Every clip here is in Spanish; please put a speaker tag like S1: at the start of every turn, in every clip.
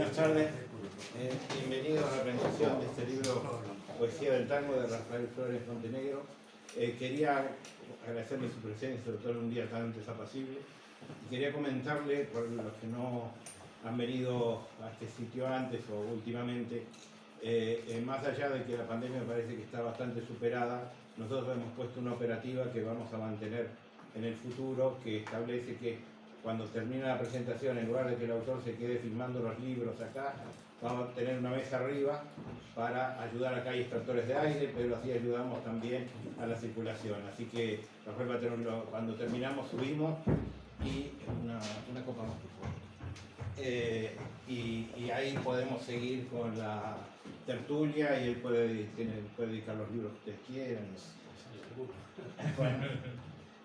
S1: Buenas tardes, bienvenidos a la presentación de este libro Poesía del Tango de Rafael Flores Montenegro. Quería agradecerle su presencia, sobre todo en un día tan desapacible, y quería comentarle, por los que no han venido a este sitio antes o últimamente, más allá de que la pandemia me parece que está bastante superada, nosotros hemos puesto una operativa que vamos a mantener en el futuro, que establece que cuando termine la presentación, en lugar de que el autor se quede filmando los libros acá, vamos a tener una mesa arriba para ayudar. Acá hay extractores de aire, pero así ayudamos también a la circulación. Así que Rafael va a tenerlo, cuando terminamos subimos y una copa más, por favor. Y ahí podemos seguir con la tertulia y él puede dedicar los libros que ustedes quieran. Bueno,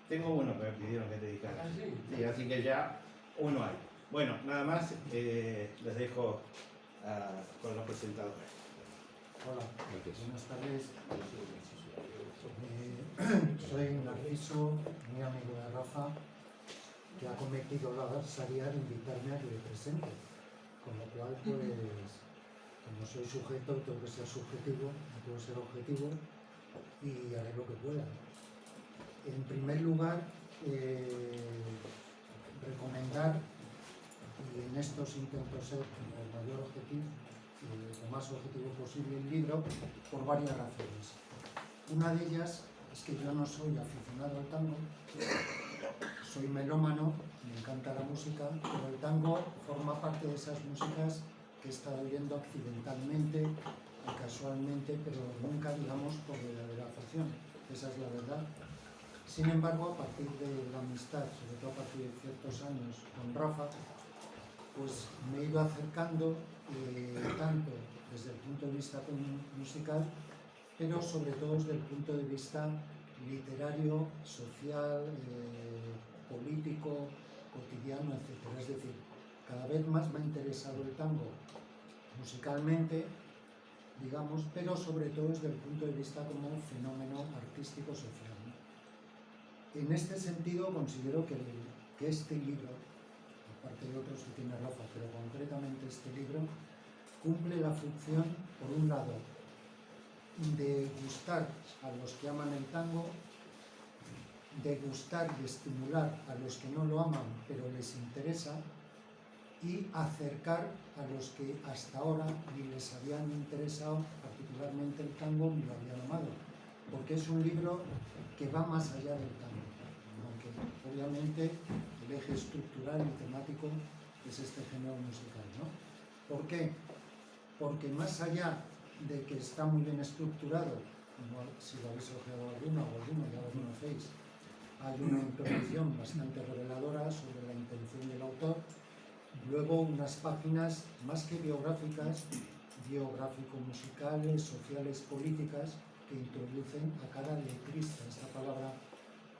S1: tengo uno que me pidieron que dedicara. Sí, así que ya uno hay. Bueno, nada más, les dejo con los presentadores.
S2: Hola, buenas tardes. Soy Narciso, muy amigo de Rafa, que ha cometido la barbaridad de invitarme a que le presente. Con lo cual, pues, como soy sujeto, tengo que ser subjetivo, tengo que ser objetivo y haré lo que pueda. En primer lugar, recomendar, y en estos intento ser el mayor objetivo, lo más objetivo posible, el libro, por varias razones. Una de ellas es que yo no soy aficionado al tango, soy melómano, me encanta la música, pero el tango forma parte de esas músicas que he estado oyendo accidentalmente y casualmente, pero nunca, digamos, por verdadera afición. Esa es la verdad. Sin embargo, a partir de la amistad, sobre todo a partir de ciertos años con Rafa, pues me he ido acercando tanto desde el punto de vista musical, pero sobre todo desde el punto de vista literario, social, político, cotidiano, etc. Es decir, cada vez más me ha interesado el tango musicalmente, digamos, pero sobre todo desde el punto de vista como un fenómeno artístico-social. En este sentido, considero que este libro, aparte de otros que tiene Rafa, pero concretamente este libro, cumple la función, por un lado, de gustar a los que aman el tango, de gustar y estimular a los que no lo aman, pero les interesa, y acercar a los que hasta ahora ni les habían interesado particularmente el tango ni lo habían amado, porque es un libro que va más allá del tango, aunque obviamente el eje estructural y temático es este género musical, ¿no? ¿Por qué? Porque más allá de que está muy bien estructurado, como si lo habéis ojeado alguno o alguno, ya lo conocéis, hay una introducción bastante reveladora sobre la intención del autor, luego unas páginas más que biográficas, biográfico-musicales, sociales, políticas, que introducen a cada letrista. Esta palabra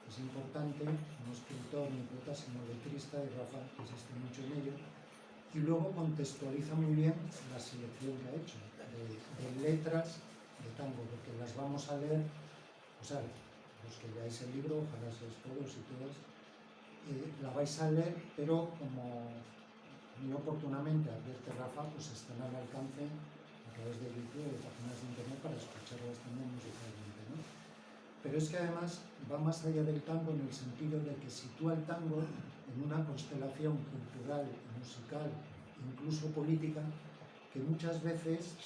S2: es importante, no escritor ni poeta, sino letrista, y Rafa insiste mucho en ello. Y luego contextualiza muy bien la selección que ha hecho de letras de tango, porque las vamos a leer, o sea, los que leáis el libro, ojalá seáis todos y todas, la vais a leer, pero como muy oportunamente advierte Rafa, pues están al alcance a través de YouTube, de páginas de internet, para escucharlas también musicalmente, ¿no? Pero es que además va más allá del tango en el sentido de que sitúa el tango en una constelación cultural, musical, incluso política, que muchas veces,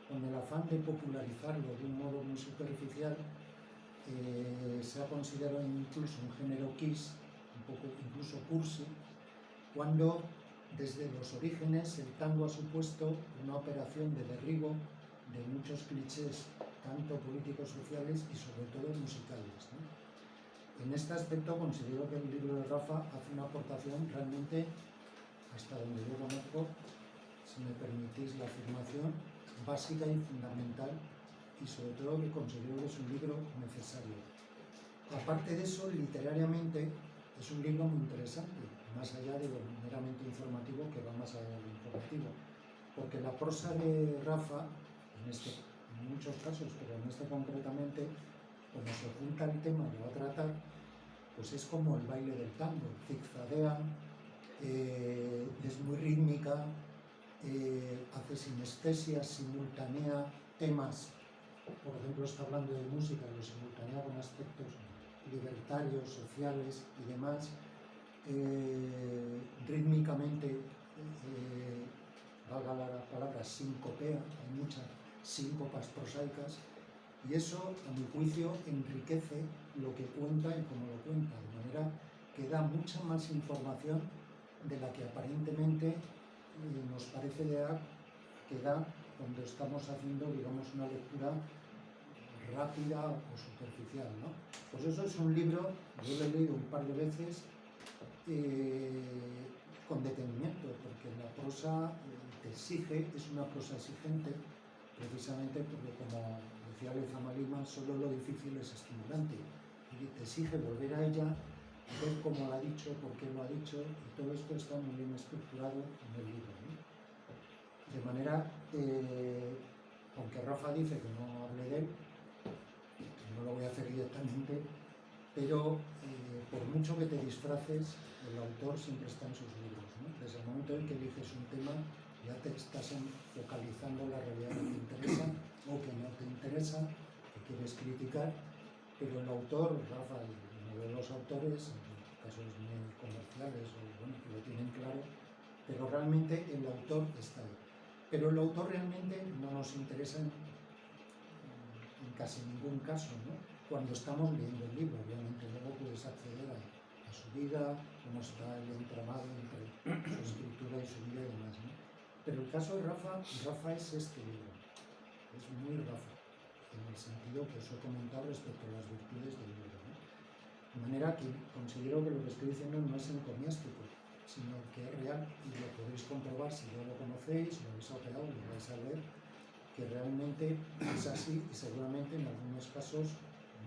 S2: con el afán de popularizarlo de un modo muy superficial, se ha considerado incluso un género kiss, un poco incluso cursi, cuando desde los orígenes el tango ha supuesto una operación de derribo de muchos clichés, tanto políticos, sociales y sobre todo musicales, ¿no? En este aspecto considero que el libro de Rafa hace una aportación realmente, hasta donde yo conozco, si me permitís la afirmación, básica y fundamental, y sobre todo que considero que es un libro necesario. Aparte de eso, literariamente es un libro muy interesante, más allá de lo meramente informativo, que va más allá de lo informativo, porque la prosa de Rafa, en muchos casos, pero en este concretamente, cuando se junta el tema que va a tratar, pues es como el baile del tango, zigzaguea, es muy rítmica, hace sinestesia, simultanea temas, por ejemplo, está hablando de música, lo simultanea con aspectos libertarios, sociales y demás. Rítmicamente, valga la palabra, sincopea, hay muchas síncopas prosaicas, y eso, a mi juicio, enriquece lo que cuenta y cómo lo cuenta, de manera que da mucha más información de la que aparentemente nos parece que da cuando estamos haciendo, digamos, una lectura rápida o superficial, ¿no? Pues eso es un libro, yo lo he leído un par de veces con detenimiento, porque la prosa te exige, es una prosa exigente, precisamente porque, como decía Lezama Lima, solo lo difícil es estimulante, y te exige volver a ella, ver cómo lo ha dicho, por qué lo ha dicho, y todo esto está muy bien estructurado en el libro, ¿no? De manera, aunque Rafa dice que no hable de él, no lo voy a hacer directamente, pero por mucho que te disfraces, el autor siempre está en sus libros, ¿no? Desde el momento en que eliges un tema, ya te estás focalizando la realidad que te interesa o que no te interesa, que quieres criticar, pero el autor, Rafa y uno de los autores, en casos muy comerciales o bueno, que lo tienen claro, pero realmente el autor está ahí. Pero el autor realmente no nos interesa en casi ningún caso, ¿no? Cuando estamos leyendo el libro, obviamente luego puedes acceder a su vida, cómo está el entramado entre su escritura y su vida y demás, ¿no? Pero el caso de Rafa es este libro, es muy Rafa, en el sentido que os he comentado respecto a las virtudes del libro, ¿no? De manera que considero que lo que estoy diciendo no es encomiástico, sino que es real, y lo podéis comprobar si ya lo conocéis, lo habéis operado, lo vais a ver, que realmente es así, y seguramente en algunos casos,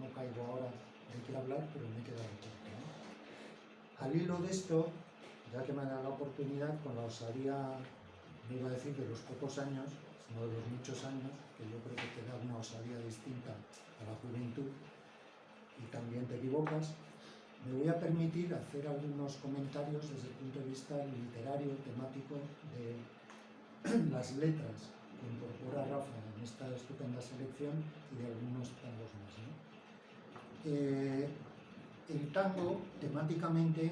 S2: no caigo ahora de qué hablar, pero me he quedado corto, ¿no? Al hilo de esto, ya que me ha dado la oportunidad, con la osadía, no iba a decir de los pocos años, sino de los muchos años, que yo creo que te da una osadía distinta a la juventud, y también te equivocas, me voy a permitir hacer algunos comentarios desde el punto de vista literario, temático, de las letras que incorpora Rafa en esta estupenda selección y de algunos tangos más, ¿no? El tango, temáticamente,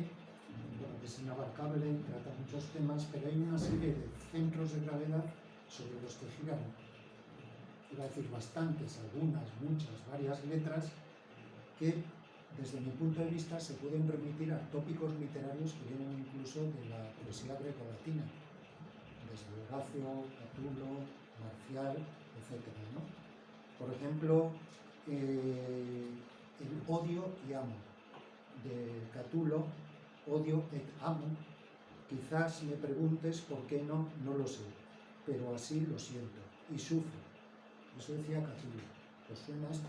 S2: es inabarcable, trata muchos temas, pero hay una serie de centros de gravedad sobre los que giran, iba a decir bastantes, algunas, muchas, varias letras, que desde mi punto de vista se pueden remitir a tópicos literarios que vienen incluso de la poesía grecolatina, desde Horacio, Catulo, Marcial, etc., ¿no? Por ejemplo, el odio y amo de Catulo, odio et amo, quizás me preguntes por qué no lo sé, pero así lo siento y sufro. Eso decía Catulo. ¿Os suena esto?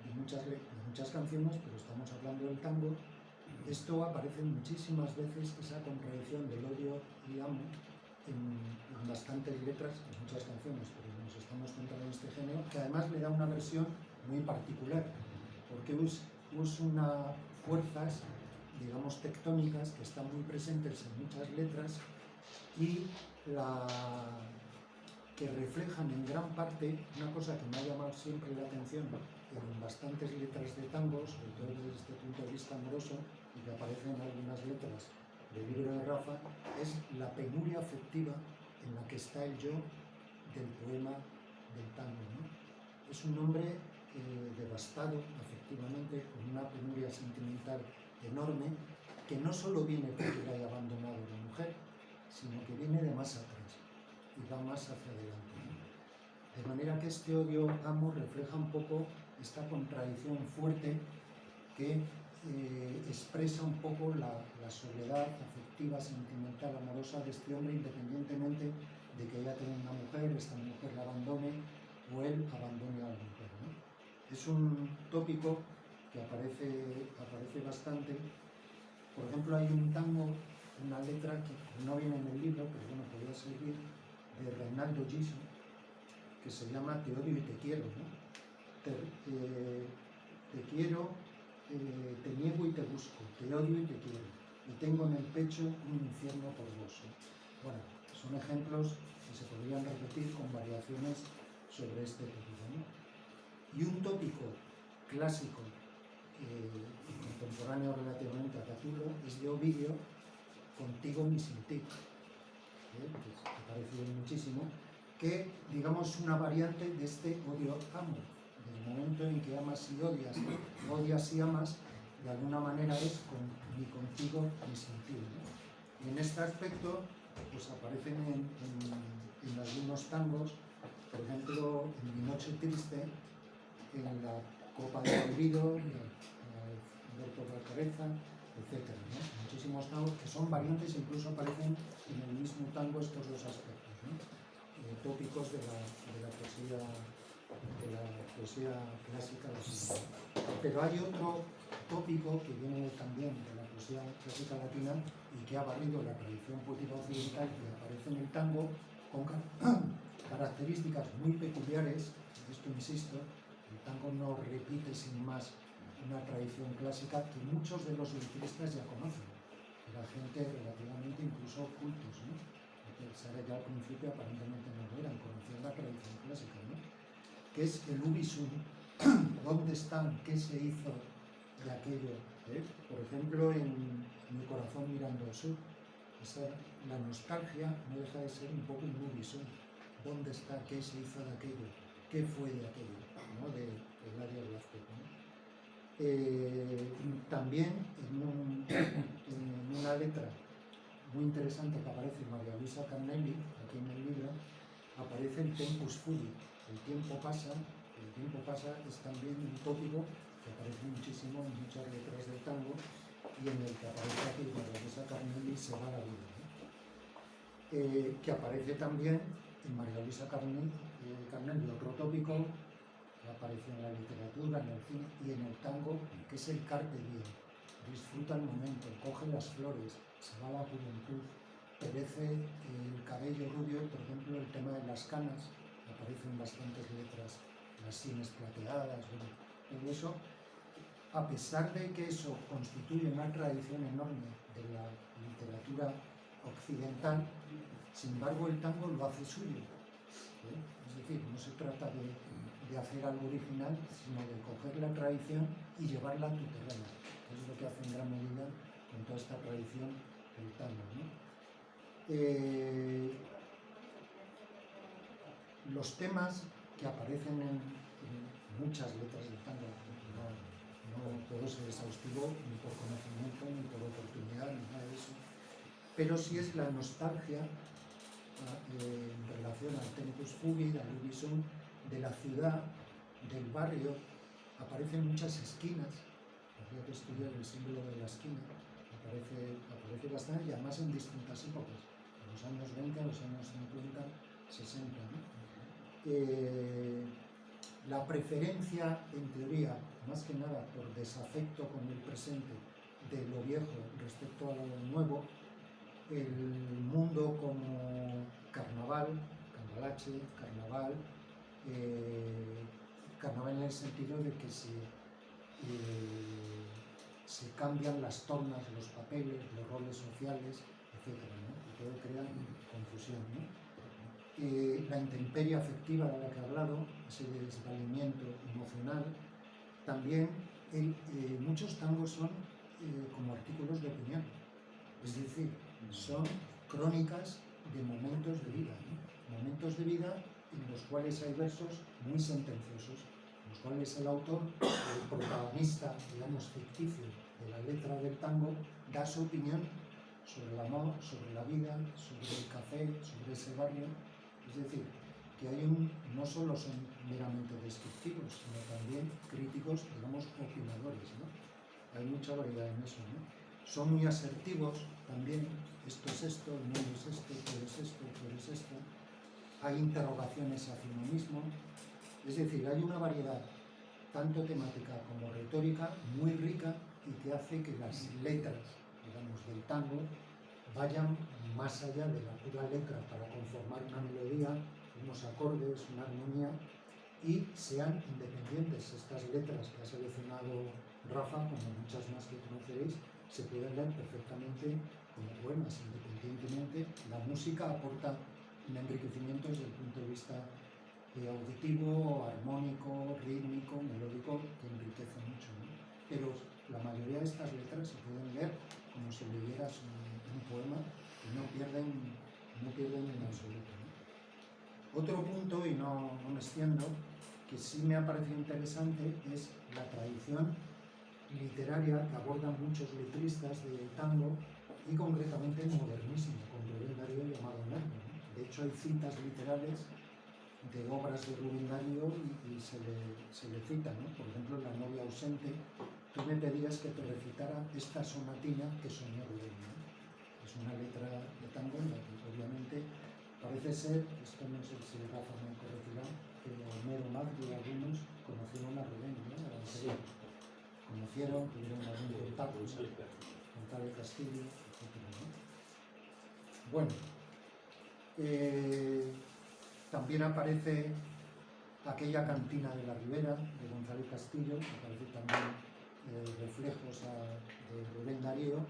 S2: De muchas canciones, pero estamos hablando del tango. Esto aparece muchísimas veces, esa contradicción del odio y amo, en bastantes letras, en muchas canciones, pero nos estamos centrando en este género, que además le da una versión muy particular, porque usa unas fuerzas, digamos, tectónicas, que están muy presentes en muchas letras y que reflejan en gran parte una cosa que me ha llamado siempre la atención en bastantes letras de tango, sobre todo desde este punto de vista amoroso, y que aparece en algunas letras del libro de Rafa, es la penuria afectiva en la que está el yo del poema del tango, ¿no? Es un hombre devastado afectivamente, con una penuria sentimental enorme, que no solo viene porque le haya abandonado a la mujer, sino que viene de más atrás y va más hacia adelante, ¿no? De manera que este odio-amo refleja un poco esta contradicción fuerte que expresa un poco la soledad afectiva, sentimental, amorosa de este hombre, independientemente de que ella tenga una mujer, esta mujer la abandone o él abandone a la mujer, ¿no? Es un tópico que aparece bastante. Por ejemplo, hay un tango, una letra que no viene en el libro, pero bueno, podría servir, de Reinaldo Giso, que se llama Te odio y te quiero, ¿no? Te quiero, te niego y te busco, te odio y te quiero, y tengo en el pecho un infierno por vos, ¿no? Bueno, es son ejemplos que se podrían repetir con variaciones sobre este tópico, ¿no? Y un tópico clásico y contemporáneo relativamente a Catulo es de Ovidio, Contigo ni sin ti, que me parece muchísimo, que digamos una variante de este odio-amo, del momento en que amas y odias, odias y amas, de alguna manera es ni contigo ni sin ti, ¿no? Y en este aspecto pues aparecen en algunos tangos, por ejemplo en Mi noche triste, en La copa del olvido, Alberto Valcareza, etc., ¿no? Muchísimos tangos que son variantes e incluso aparecen en el mismo tango estos dos aspectos, ¿no? Tópicos de la poesía clásica latina. Pero hay otro tópico que viene también de la poesía clásica latina y que ha barrido la tradición poética occidental, que aparece en el tango con características muy peculiares. Esto insisto, el tango no repite sin más una tradición clásica que muchos de los letristas ya conocen, era gente relativamente incluso cultos, ¿no? Pensar ya al principio aparentemente no lo eran, conocían la tradición clásica, ¿no? Que es el ubisum, dónde están, qué se hizo de aquello, ¿eh? Por ejemplo, en Mi corazón mirando al sur, la nostalgia no deja de ser un poco un ubisum, dónde está, qué se hizo de aquello, qué fue de aquello, ¿no? De Hilario Blázquez, ¿no? También en una letra muy interesante que aparece en María Luisa Carnelli, aquí en el libro, aparece el tempus fugit, el tiempo pasa es también un tópico que aparece muchísimo en muchas letras del tango y en el que aparece aquí María Luisa Carnelli se va la vida, ¿no? Que aparece también en María Luisa Carnelli, otro tópico que aparece en la literatura, en el cine y en el tango, que es el carpe diem. Disfruta el momento, coge las flores, se va la juventud, perece el cabello rubio, por ejemplo, el tema de las canas, aparecen bastantes letras, las sienes plateadas, bueno, todo eso, a pesar de que eso constituye una tradición enorme de la literatura occidental, sin embargo el tango lo hace suyo, ¿eh? Es decir, no se trata de hacer algo original, sino de coger la tradición y llevarla a tu terreno, que es lo que hace en gran medida con toda esta tradición del tango, ¿no? Los temas que aparecen en muchas letras del tango, no puedo ser exhaustivo ni por conocimiento, ni por oportunidad, ni nada de eso, pero sí es la nostalgia en relación al tempus fugit, al ubisum, de la ciudad, del barrio. Aparecen muchas esquinas, habría que estudiar el símbolo de la esquina, aparece bastante y además en distintas épocas, en los años 20, en los años 50, 60, ¿no? La preferencia, en teoría, más que nada por desafecto con el presente de lo viejo respecto a lo nuevo, el mundo como carnaval, cambalache, carnaval, carnaval en el sentido de que se cambian las tornas, los papeles, los roles sociales, etc., ¿no? Y todo crea confusión, ¿no? La intemperie afectiva de la que he hablado, ese desvalimiento emocional. También muchos tangos son como artículos de opinión, es decir, son crónicas de momentos de vida, ¿no? Momentos de vida en los cuales hay versos muy sentenciosos, en los cuales el autor, el protagonista, digamos, ficticio de la letra del tango, da su opinión sobre el amor, sobre la vida, sobre el café, sobre ese barrio. Es decir, que no solo son meramente descriptivos, sino también críticos, digamos, opinadores, ¿no? Hay mucha variedad en eso, ¿no? Son muy asertivos también, esto es esto, el mundo es esto, tú eres esto, tú eres esto. Hay interrogaciones hacia uno mismo, es decir, hay una variedad tanto temática como retórica muy rica y que hace que las letras, digamos, del tango vayan más allá de la pura letra para conformar una melodía, unos acordes, una armonía, y sean independientes. Estas letras que ha seleccionado Rafa, como muchas más que conoceréis, se pueden leer perfectamente como poemas, independientemente. La música aporta un enriquecimiento desde el punto de vista auditivo, armónico, rítmico, melódico, que enriquece mucho, ¿no? Pero la mayoría de estas letras se pueden leer como si leyeras un poema y no pierden en absoluto, ¿no? Otro punto, y no me extiendo, que sí me ha parecido interesante es la tradición literaria que abordan muchos letristas de tango y concretamente el modernísimo, con Rubén Darío llamado Nervo, ¿no? De hecho, hay citas literarias de obras de Rubén Darío y se le cita, ¿no? Por ejemplo, La novia ausente, tú me pedías que te recitara esta sonatina que soñó Rubén, ¿no? Es una letra de tango en la que obviamente parece ser, esto no sé si Rafa me corregirá, que Homero, Magri y algunos conocieron a Rubén, ¿no? Sí. Conocieron, tuvieron algún contacto, Gonzalo Castillo, etc., ¿no? Bueno, también aparece aquella cantina de la Ribera de Gonzalo Castillo, aparece también reflejos de Rubén Darío,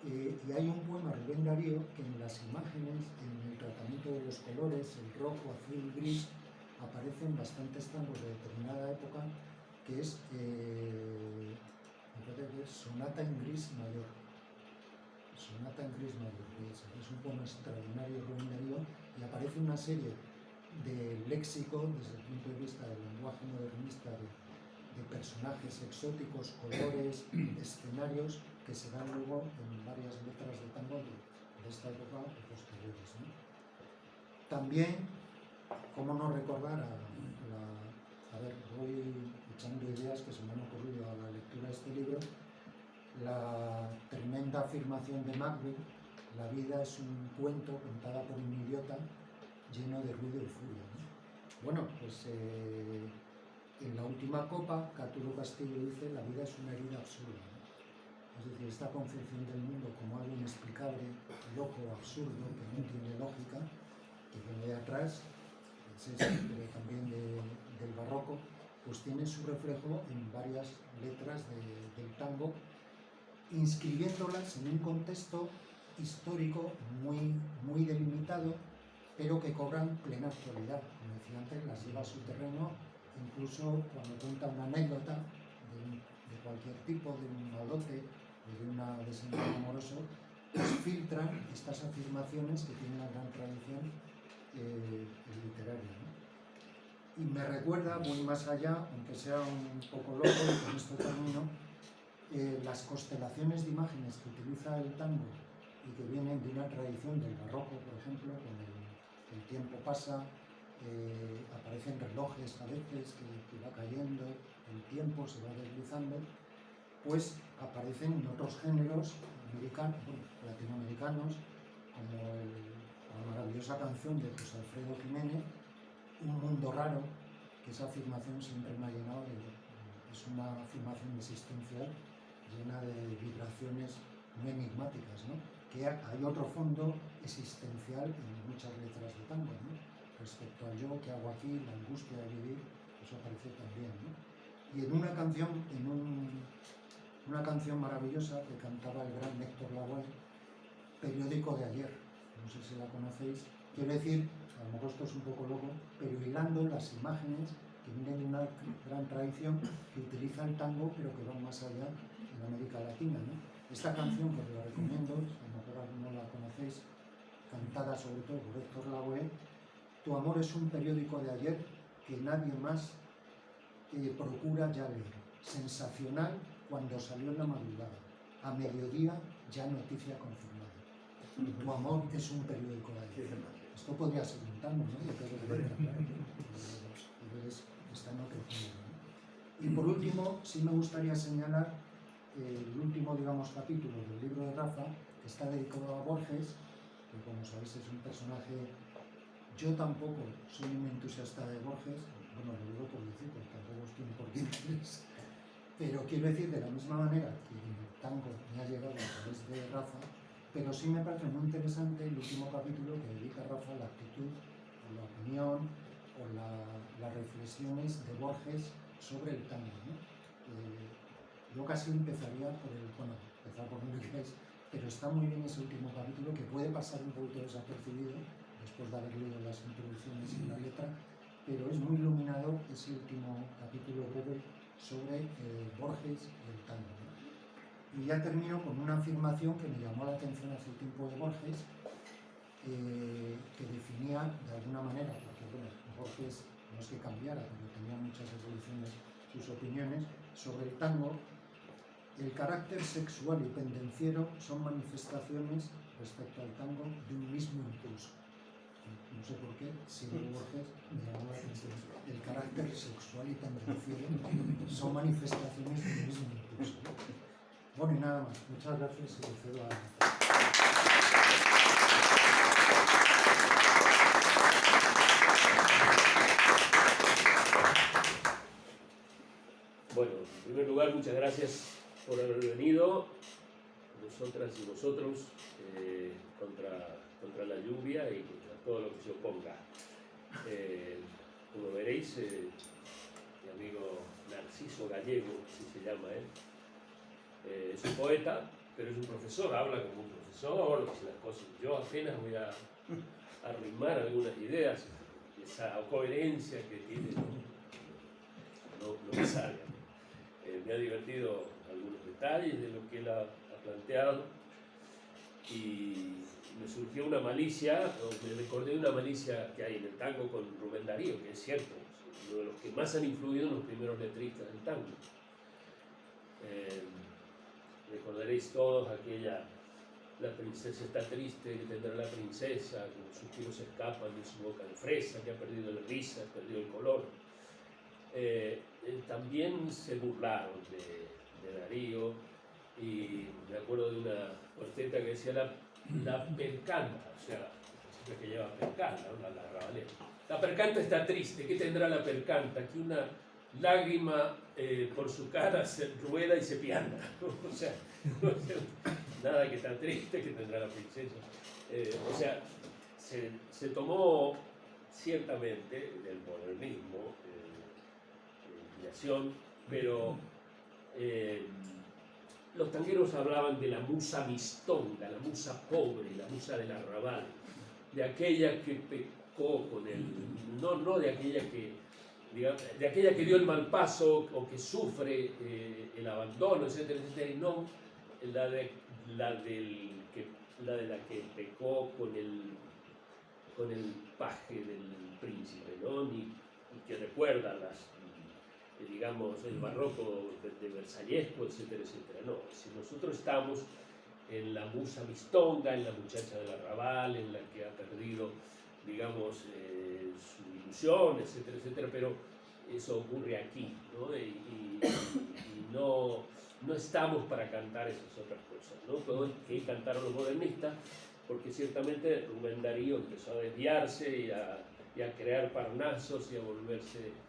S2: y hay un poema de Rubén Darío que en las imágenes, en el tratamiento de los colores, el rojo, azul y gris, aparecen bastantes tangos de determinada época, que es Sonata en Gris Mayor. Sonata en Gris Mayor, que es un poema extraordinario de Rubén Darío, y aparece una serie de léxico, desde el punto de vista del lenguaje modernista, de personajes exóticos, colores, escenarios, que se dan luego en varias letras de tango de esta época o posteriores, ¿no? También, cómo no recordar a ver, voy echando ideas que se me han ocurrido a la lectura de este libro, la tremenda afirmación de Macbeth: la vida es un cuento contada por un idiota lleno de ruido y furia, ¿no? Bueno, pues en la última copa, Catulo Castillo dice: la vida es una herida absurda, ¿no? Es decir, esta concepción del mundo como algo inexplicable, loco, absurdo, que no tiene lógica, que viene de atrás, pero también del barroco, pues tiene su reflejo en varias letras del tango, inscribiéndolas en un contexto histórico muy delimitado, pero que cobran plena actualidad. Como decía antes, las lleva a su terreno, incluso cuando cuenta una anécdota de cualquier tipo, de un malote o de un desengaño amoroso, pues filtran estas afirmaciones que tienen una gran tradición literaria, ¿no? Y me recuerda, muy más allá, aunque sea un poco loco, y con esto termino, las constelaciones de imágenes que utiliza el tango y que vienen de una tradición del barroco, por ejemplo, con el tiempo pasa, aparecen relojes a veces que va cayendo, el tiempo se va deslizando, pues aparecen en otros géneros americanos, latinoamericanos, como la maravillosa canción de José Alfredo Jiménez, Un mundo raro, que esa afirmación siempre me ha llenado es una afirmación existencial llena de vibraciones muy enigmáticas, ¿no? Que hay otro fondo existencial en muchas letras de tango, ¿no? Respecto al yo, ¿qué hago aquí?, la angustia de vivir, eso aparece también, ¿no? Y en una canción maravillosa que cantaba el gran Héctor Lavoe, Periódico de ayer, no sé si la conocéis, quiero decir, a lo mejor esto es un poco loco, pero hilando las imágenes que vienen de una gran tradición que utiliza el tango, pero que van más allá en América Latina, ¿no? Esta canción, que os la recomiendo, a lo mejor no la conocéis, cantada sobre todo por Héctor Lavoe: tu amor es un periódico de ayer que nadie más procura ya leer. Sensacional cuando salió en la madrugada. A mediodía ya noticia confirmada. Tu amor es un periódico de ayer. Esto podría ser un tango, ¿no? Está enloquecido, ¿no? Y por último, sí me gustaría señalar el último, digamos, capítulo del libro de Rafa, que está dedicado a Borges, que como sabéis es un personaje. Yo tampoco soy un entusiasta de Borges, bueno, lo digo por decir, porque tampoco estoy por qué interés, pero quiero decir, de la misma manera que el tango me ha llegado a través de Rafa, pero sí me parece muy interesante el último capítulo que dedica Rafa a la actitud, o la opinión, o las reflexiones de Borges sobre el tango, ¿no? Yo casi empezaría por empezar por donde queráis, pero está muy bien ese último capítulo, que puede pasar un poquito desapercibido después de haber leído las introducciones y la letra, pero es muy iluminador ese último capítulo breve sobre Borges y el tango, ¿no? Y ya termino con una afirmación que me llamó la atención hace tiempo de Borges, que definía de alguna manera, porque bueno, Borges no es que cambiara, pero tenía muchas evoluciones sus opiniones sobre el tango. El carácter sexual y pendenciero son manifestaciones respecto al tango de un mismo impulso. No sé por qué, siendo Borges, me llamó la atención. El carácter sexual y pendenciero son manifestaciones de un mismo impulso. Bueno, y nada más. Muchas gracias y le cedo a...
S3: Bueno, en primer lugar, muchas gracias por haber venido, nosotras y nosotros, contra la lluvia y contra todo lo que se oponga. Como veréis, mi amigo Narciso Gallego, así se llama él, es un poeta, pero es un profesor, habla como un profesor, dice las cosas. Yo apenas voy a arrimar algunas ideas, esa coherencia que tiene no me sale. Me ha divertido algunos detalles de lo que él ha planteado y me surgió una malicia, o me recordé una malicia que hay en el tango con Rubén Darío, que es cierto, es uno de los que más han influido en los primeros letristas del tango. Recordaréis todos la princesa está triste, que tendrá la princesa, que los suspiros escapan de su boca de fresa, que ha perdido la risa, ha perdido el color. También se burlaron de Darío, y me acuerdo de una cuarteta que decía la percanta, o sea, la que lleva percanta, ¿no? la rabalera. La percanta está triste, ¿qué tendrá la percanta? Que una lágrima por su cara se rueda y se pianta. O sea, nada que está triste que tendrá la princesa. O sea, se tomó ciertamente del modernismo, pero los tangueros hablaban de la musa mistonga, la musa pobre, la musa del arrabal, de aquella que pecó con el, no de aquella que, digamos, de aquella que dio el mal paso o que sufre el abandono, etcétera, etcétera, y no la de la que pecó con el paje del príncipe, ¿no? Y que recuerda digamos, el barroco de versallesco, etcétera, etcétera. No, si nosotros estamos en la musa mistonga, en la muchacha del arrabal, en la que ha perdido, digamos, su ilusión, etcétera, etcétera, pero eso ocurre aquí, ¿no? Y no estamos para cantar esas otras cosas, ¿no? Que cantaron los modernistas, porque ciertamente Rubén Darío empezó a desviarse y a crear parnasos y a volverse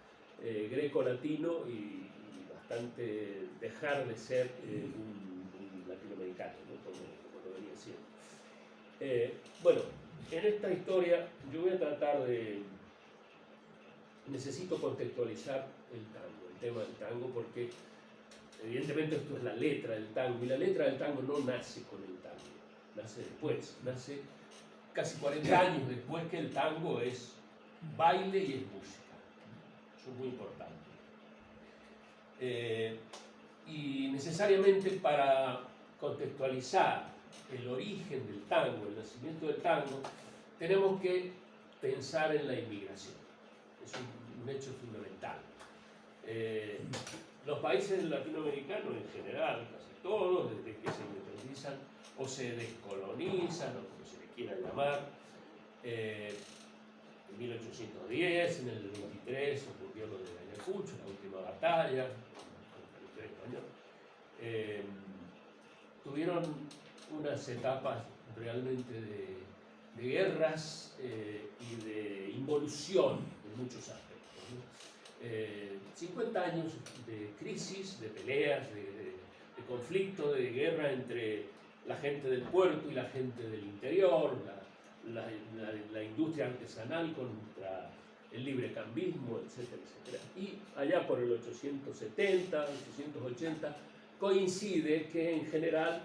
S3: greco-latino y bastante dejar de ser un latinoamericano, ¿no? como venía siendo. Bueno, en esta historia yo voy a tratar necesito contextualizar el tema del tango, porque evidentemente esto es la letra del tango, y la letra del tango no nace con el tango, nace después, nace casi 40 años después, que el tango es baile y es música. Eso es muy importante. Y necesariamente para contextualizar el origen del tango, el nacimiento del tango, tenemos que pensar en la inmigración. Es un hecho fundamental. Los países latinoamericanos en general, casi todos, desde que se independizan o se descolonizan, o como se le quiera llamar, en 1810, en el 23, ocurrió lo de Ayacucho, la última batalla contra el Imperio Español. Tuvieron unas etapas realmente de guerras y de involución en muchos aspectos, ¿no? 50 años de crisis, de peleas, de conflicto, de guerra entre la gente del puerto y la gente del interior, la industria artesanal contra el librecambismo, etcétera, etcétera. Y allá por el 870, 880, coincide que en general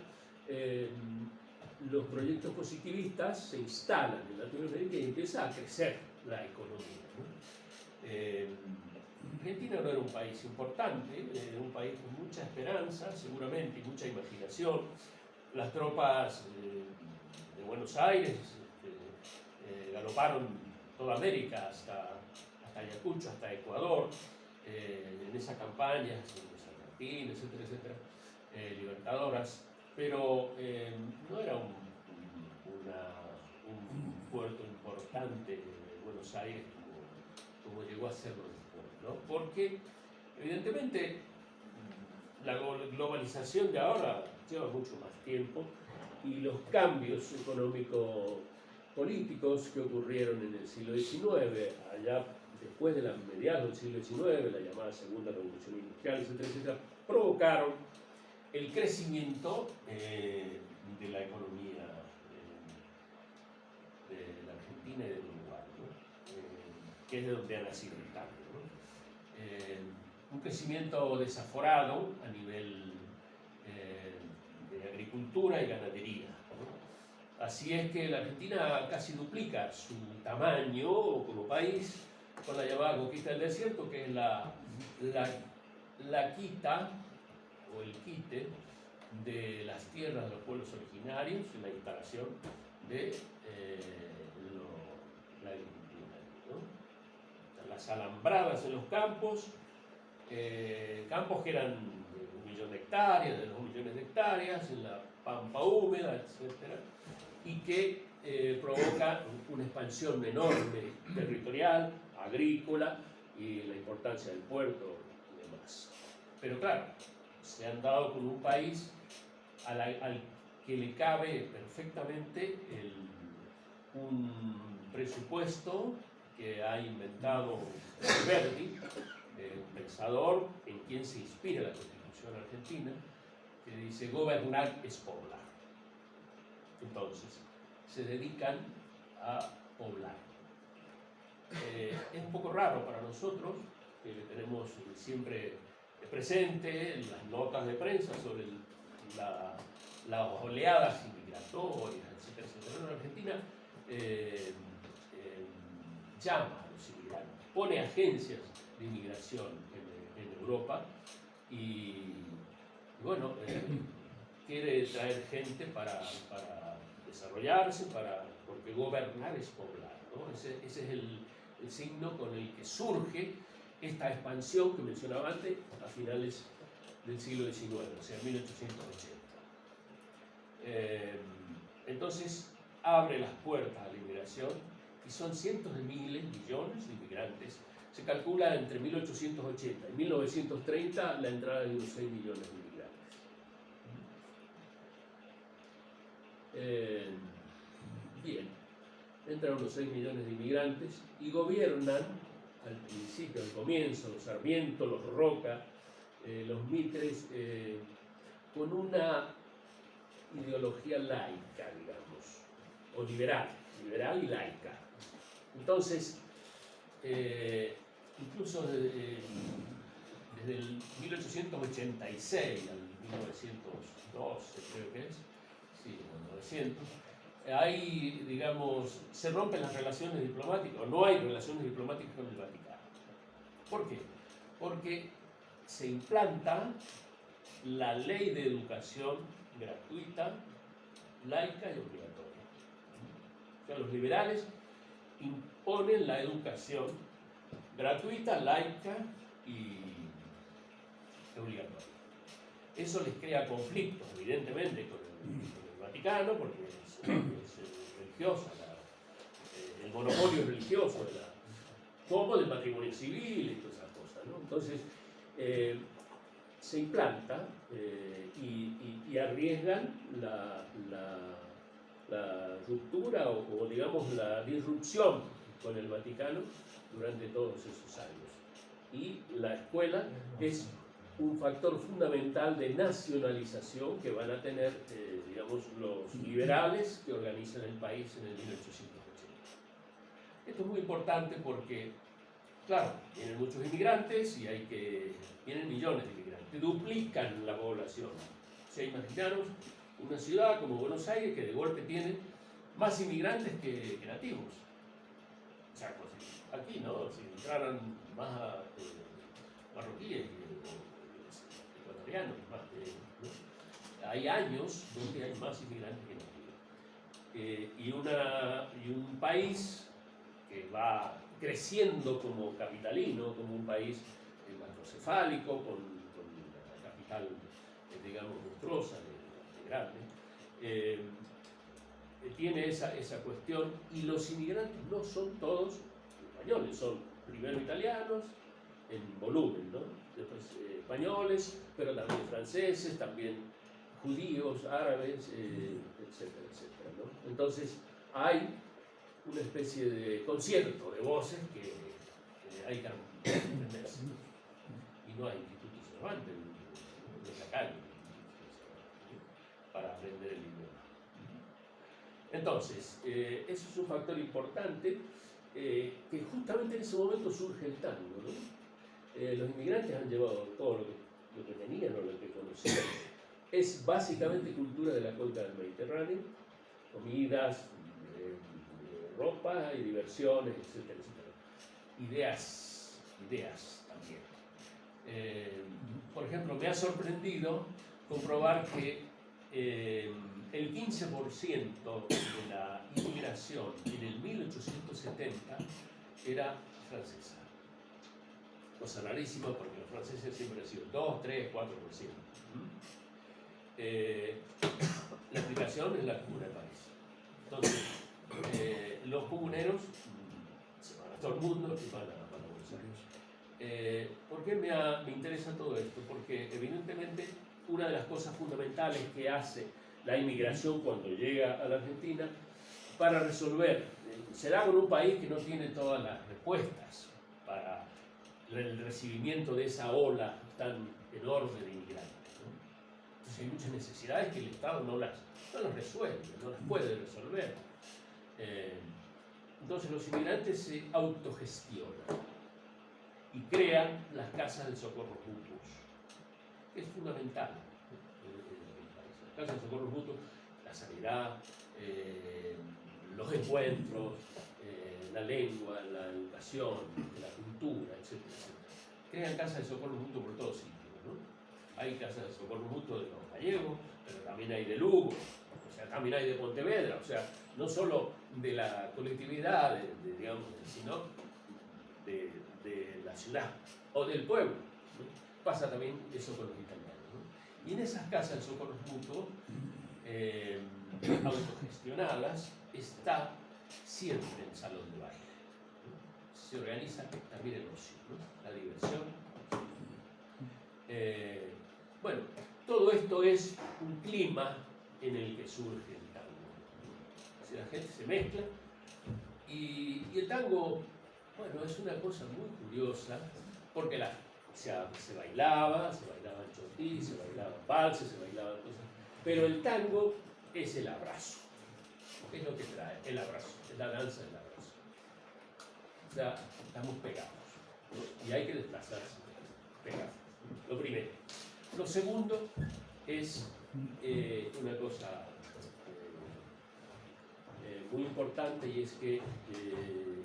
S3: los proyectos positivistas se instalan en Latinoamérica y empieza a crecer la economía, ¿no? Argentina no era un país importante, era un país con mucha esperanza, seguramente, y mucha imaginación. Las tropas de Buenos Aires galoparon toda América hasta Ayacucho, hasta Ecuador, en esa campaña, San Martín, etcétera, etcétera, libertadoras, pero no era un puerto importante de Buenos Aires como llegó a serlo después, ¿no? Porque evidentemente la globalización de ahora lleva mucho más tiempo y los cambios económico-políticos que ocurrieron en el siglo XIX, allá después de mediados del siglo XIX, la llamada Segunda Revolución Industrial, etcétera, etcétera, provocaron el crecimiento de la economía de la Argentina y del Uruguay, ¿no? Que es de donde ha nacido el cambio, ¿no? Un crecimiento desaforado a nivel de agricultura y ganadería, ¿no? Así es que la Argentina casi duplica su tamaño como país con la llamada conquista del desierto, que es la quita o el quite de las tierras de los pueblos originarios y la instalación de la agricultura, ¿no? Las alambradas en los campos, campos que eran de 1 millón de hectáreas, de 2 millones de hectáreas, en la pampa húmeda, etc. Y que provoca una expansión enorme territorial, agrícola y la importancia del puerto y demás. Pero claro, se han dado con un país al que le cabe perfectamente un presupuesto que ha inventado Verdi, un pensador en quien se inspira la Constitución argentina, que dice: gobernar es poblar. Entonces, se dedican a poblar. Es un poco raro para nosotros, que tenemos siempre presente las notas de prensa sobre las oleadas migratorias, etcétera, etcétera. En Argentina llama a los inmigrantes, pone agencias de inmigración en Europa y bueno, quiere traer gente para desarrollarse, porque gobernar es poblar, ¿no? Ese es el signo con el que surge esta expansión que mencionaba antes, a finales del siglo XIX, o sea, 1880. Entonces, abre las puertas a la inmigración y son cientos de miles, millones de inmigrantes. Se calcula entre 1880 y 1930 la entrada de unos 6 millones de inmigrantes. Bien, entran unos 6 millones de inmigrantes y gobiernan al principio, al comienzo, los Sarmiento, los Roca, los Mitres, con una ideología laica, digamos, o liberal y laica. Entonces, incluso desde el 1886 al 1912, creo que es, sí, 1900, hay, digamos, se rompen las relaciones diplomáticas, o no hay relaciones diplomáticas con el Vaticano. ¿Por qué? Porque se implanta la ley de educación gratuita, laica y obligatoria. O sea, los liberales imponen la educación gratuita, laica y obligatoria. Eso les crea conflictos, evidentemente, con el Vaticano, porque es religiosa, el monopolio religioso, como del matrimonio civil y todas esas cosas, ¿no? Entonces, se implanta y arriesgan la ruptura o digamos la disrupción con el Vaticano durante todos esos años. Y la escuela es un factor fundamental de nacionalización que van a tener, digamos, los liberales que organizan el país en el 1880. Esto es muy importante porque, claro, vienen muchos inmigrantes y vienen millones de inmigrantes, duplican la población. O sea, imaginaros una ciudad como Buenos Aires que de golpe tiene más inmigrantes que nativos. O sea, pues, aquí, ¿no? Si entraran más marroquíes y ecuatorianos, ¿no? Hay años donde hay más inmigrantes que nativos. Y un país que va creciendo como capitalino, como un país macrocefálico, con una capital, digamos, monstruosa, de grande, tiene esa cuestión, y los inmigrantes no son todos españoles, son primero italianos en volumen, ¿no? Después españoles, pero también franceses, también judíos, árabes, etcétera, etcétera, ¿no? Entonces hay una especie de concierto de voces que hay que entenderse. Y no hay institutos Cervantes en la calle para aprender el idioma. Entonces, eso es un factor importante, que justamente en ese momento surge el tango, ¿no? Los inmigrantes han llevado todo lo que tenían o lo que conocían. Es básicamente cultura de la cuenca del Mediterráneo, comidas, ropa y diversiones, etcétera, etcétera. Ideas también. Por ejemplo, me ha sorprendido comprobar que el 15% de la inmigración en el 1870 era francesa. Cosa rarísima porque los franceses siempre han sido 2, 3, 4%. La explicación es la Comuna de París. Entonces, los comuneros se van a todo el mundo y van a Buenos Aires. ¿Por qué me interesa todo esto? Porque evidentemente una de las cosas fundamentales que hace la inmigración cuando llega a la Argentina para resolver, se da con un país que no tiene todas las respuestas para el recibimiento de esa ola tan enorme de inmigrantes, ¿no? Entonces hay muchas necesidades que el Estado no las resuelve, no las puede resolver. Entonces los inmigrantes se autogestionan y crean las casas de socorro mutuos, que es fundamental en el país. Las casas de socorro mutuos, la sanidad, los encuentros, la lengua, la educación, la cultura, etcétera, etcétera. Crean casas de socorro mutuo por todos sitios, ¿no? Hay casas de socorro mutuo de los gallegos, pero también hay de Lugo, o sea, también hay de Pontevedra, o sea, no solo de la colectividad, digamos, sino de la ciudad o del pueblo, ¿no? Pasa también eso con los italianos, ¿no? Y en esas casas de socorro mutuo, autogestionadas, está siempre el salón de baile, ¿no? Se organiza también el ocio, ¿no? La diversión. Bueno, todo esto es un clima en el que surge el tango, ¿no? Si la gente se mezcla y el tango, bueno, es una cosa muy curiosa porque se bailaba chotí, se bailaban valses, se bailaban cosas, pero el tango es el abrazo. ¿Qué es lo que trae? El abrazo, es la danza del abrazo. O sea, estamos pegados, ¿no? Y hay que desplazarse pegados, lo primero. Lo segundo es una cosa muy importante, y es que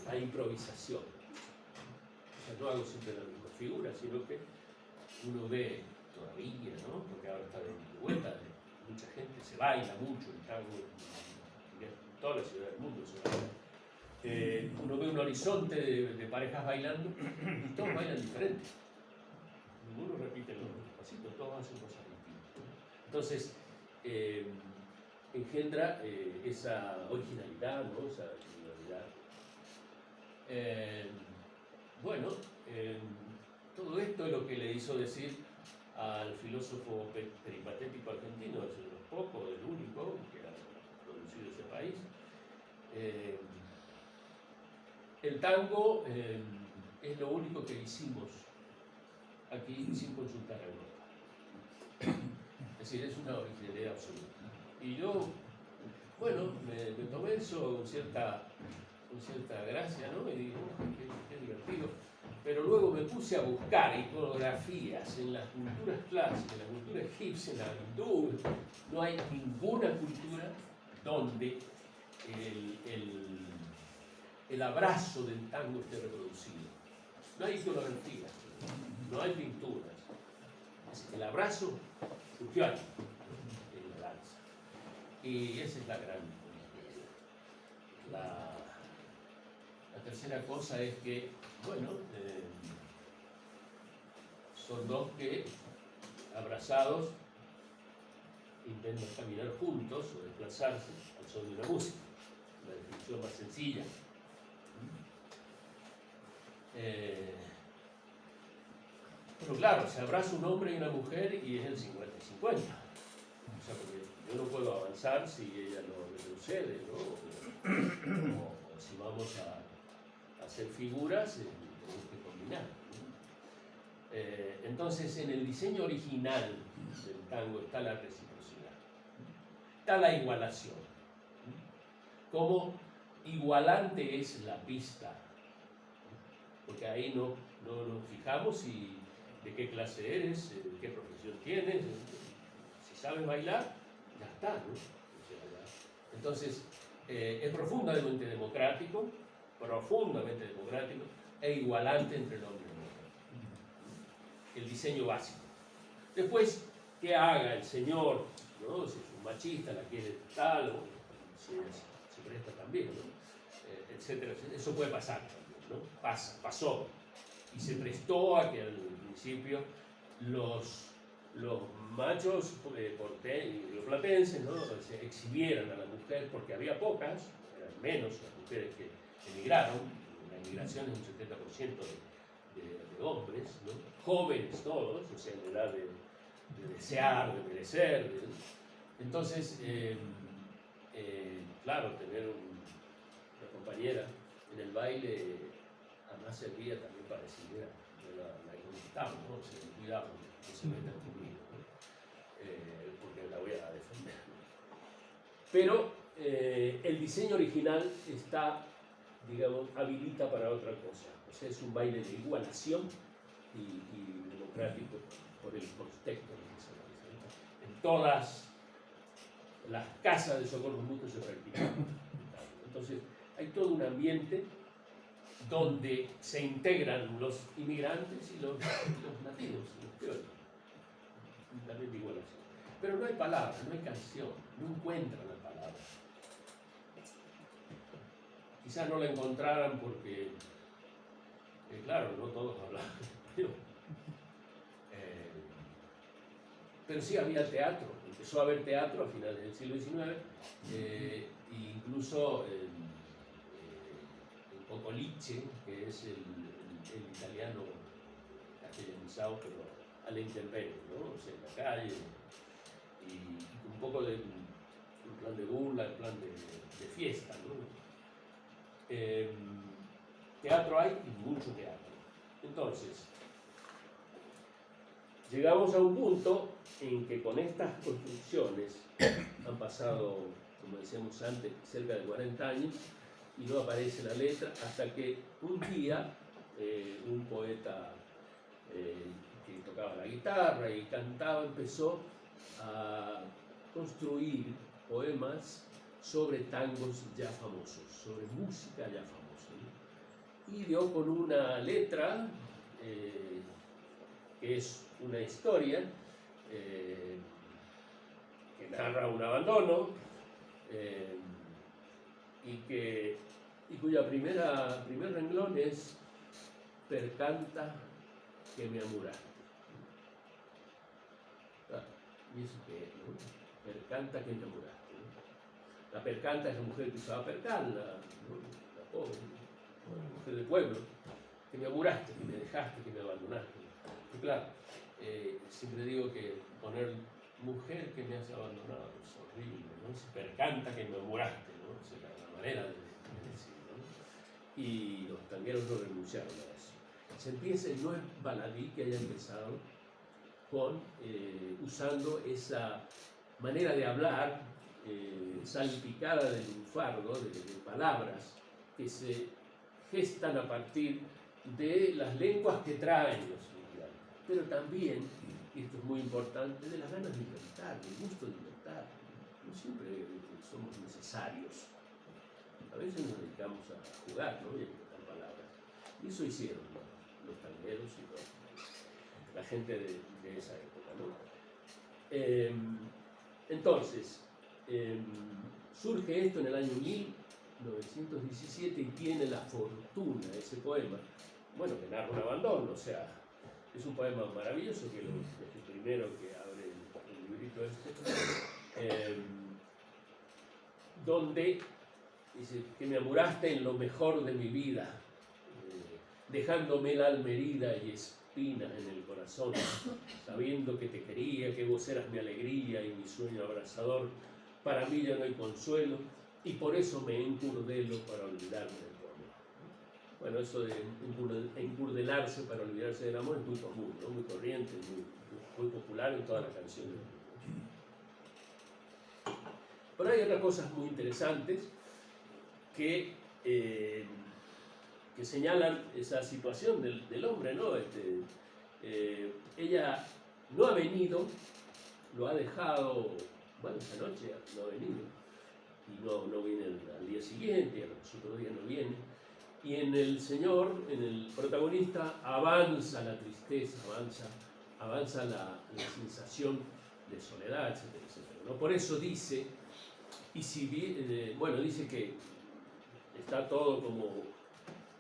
S3: hay improvisación. O sea, no hago siempre la misma figura, sino que uno ve todavía, ¿no? Porque ahora está de vuelta, mucha gente se baila mucho el tango en toda la ciudad del mundo se baila. Uno ve un horizonte de parejas bailando y todos bailan diferentes. Ninguno repite los mismos pasitos, todos hacen cosas distintas. Entonces, engendra esa originalidad, ¿no? Esa originalidad. Bueno, todo esto es lo que le hizo decir al filósofo peripatético argentino, es uno de los pocos, el único que ha producido ese país. El tango es lo único que hicimos aquí sin consultar a Europa. Es decir, es una originalidad absoluta. Y yo, bueno, me tomé eso con cierta gracia, ¿no? Y digo, qué divertido. pero luego me puse a buscar iconografías en las culturas clásicas, en la cultura egipcia, en la hindú. No hay ninguna cultura donde el abrazo del tango esté reproducido. No hay iconografía, no hay pinturas. El abrazo surgió aquí, en la danza. Y esa es la gran... La tercera cosa es que, bueno, son dos que, abrazados, intentan caminar juntos o desplazarse al son de una música. La definición más sencilla. Pero claro, se abraza un hombre y una mujer y es el 50-50. O sea, porque yo no puedo avanzar si ella no retrocede, ¿no? O si vamos a hacer figuras, tenemos que combinar, ¿no? Entonces, en el diseño original del tango está la reciprocidad, está la igualación. Como igualante es la pista, porque ahí no nos fijamos de qué clase eres, de qué profesión tienes. Si sabes bailar, ya está, ¿no? O sea, ya. Entonces, es profundamente democrático e igualante entre el hombre y la mujer. El diseño básico. Después, que haga el señor, ¿no? Si es un machista, la quiere tal, o si se presta también, ¿no? Etcétera, etcétera. Eso puede pasar también, ¿no? Pasó. Y se prestó a que al principio los machos platenses, ¿no? Se exhibieran a la mujer, porque había pocas, eran menos las mujeres que emigraron. La emigración es un 70% de hombres, ¿no? Jóvenes todos, o sea, en edad de desear, de merecer. Entonces, claro, tener una compañera en el baile además servía también para decir, mira, la conquistamos, ¿no? Se cuidamos, no se metan conmigo, ¿no? Porque la voy a defender. Pero el diseño original está, digamos, habilita para otra cosa. O sea, es un baile de igualación y democrático por el contexto en que se realiza. En todas las casas de socorro mutuo se practica. Entonces, hay todo un ambiente donde se integran los inmigrantes y los nativos, los criollos. También de igualación. Pero no hay palabra, no hay canción, no encuentran la palabra. Quizás no la encontraran porque, claro, no todos hablaban español. Pero sí había teatro, empezó a haber teatro a finales del siglo XIX, e incluso en Cocoliche, que es el italiano castellanizado, pero a la intemperie, ¿no? O sea, en la calle, y un poco de un plan de burla, un plan de fiesta, ¿no? Teatro hay y mucho teatro. Entonces, llegamos a un punto en que con estas construcciones han pasado, como decíamos antes, cerca de 40 años y no aparece la letra hasta que un día un poeta que tocaba la guitarra y cantaba empezó a construir poemas sobre tangos ya famosos, sobre música ya famosa, ¿no? Y dio con una letra que es una historia que narra un abandono y cuya primer renglón es percanta que me amuraste. ¿Y eso qué es, no? Percanta que me amuraste, ¿no? La percanta es la mujer que usaba percal, la pobre, ¿no? La mujer del pueblo, que me amuraste, que me dejaste, que me abandonaste. Y claro, siempre digo que poner mujer que me has abandonado es horrible, ¿no? Se percanta que me amuraste, ¿no? O sea, la manera de decir, ¿no? Y los tangueros no renunciaron a eso. Se empieza, no es baladí que haya empezado con usando esa manera de hablar salpicada de lunfardo, de palabras que se gestan a partir de las lenguas que traen los inmigrantes, pero también, y esto es muy importante, de las ganas de inventar, del gusto de inventar. No siempre somos necesarios. A veces nos dedicamos a jugar, ¿no? Y a inventar palabras. Y eso hicieron los tangueros y la gente de esa época, ¿no? Entonces, surge esto en el año 1917 y tiene la fortuna ese poema, bueno, que narra un abandono, o sea, es un poema maravilloso que es el primero que abre el librito este, donde dice que me amuraste en lo mejor de mi vida, dejándome el alma herida y espinas en el corazón, sabiendo que te quería, que vos eras mi alegría y mi sueño abrazador. Para mí ya no hay consuelo y por eso me encurdelo para olvidarme del tu amor. Bueno, eso de encurdelarse para olvidarse del amor es muy común, ¿no? Muy corriente, muy popular en todas las canciones. Pero hay otras cosas muy interesantes que señalan esa situación del hombre, ¿no? Ella no ha venido, lo ha dejado, bueno, esta noche no ha venido, y no viene al día siguiente, y a los otros días no viene, y en el Señor, en el protagonista, avanza la tristeza, avanza la sensación de soledad, etcétera, etcétera, ¿no? Por eso dice, y si bueno, dice que está todo como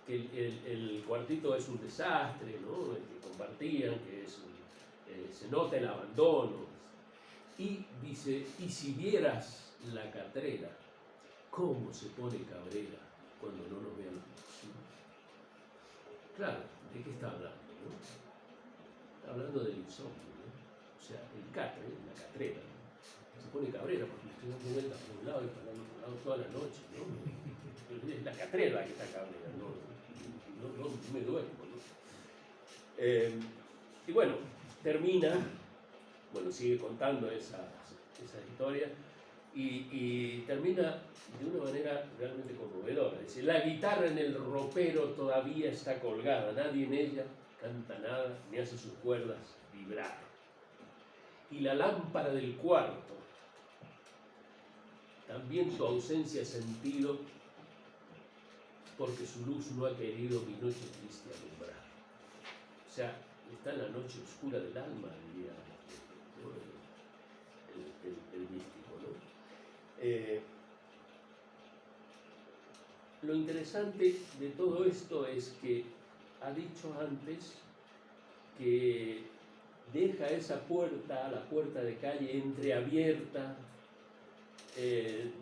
S3: que el cuartito es un desastre, ¿no? Que compartían, que se nota el abandono. Y dice, y si vieras la catrera, cómo se pone cabrera cuando no nos ve a los dos. Claro, ¿de qué está hablando? ¿No? Está hablando del insomnio, ¿no? O sea, el catre, la catrera, ¿no? Se pone cabrera porque estoy dando vueltas por un lado y para el otro lado toda la noche, ¿no? Es la catrera que está cabrera, no me duermo, ¿no? Y bueno, termina, bueno, sigue contando esa historia y termina de una manera realmente conmovedora. Dice, la guitarra en el ropero todavía está colgada, nadie en ella canta nada ni hace sus cuerdas vibrar. Y la lámpara del cuarto, también su ausencia ha sentido porque su luz no ha querido mi noche triste alumbrar. O sea, está en la noche oscura del alma, diría, ¿no? el místico, ¿no? Lo interesante de todo esto es que ha dicho antes que deja esa puerta, la puerta de calle, entreabierta.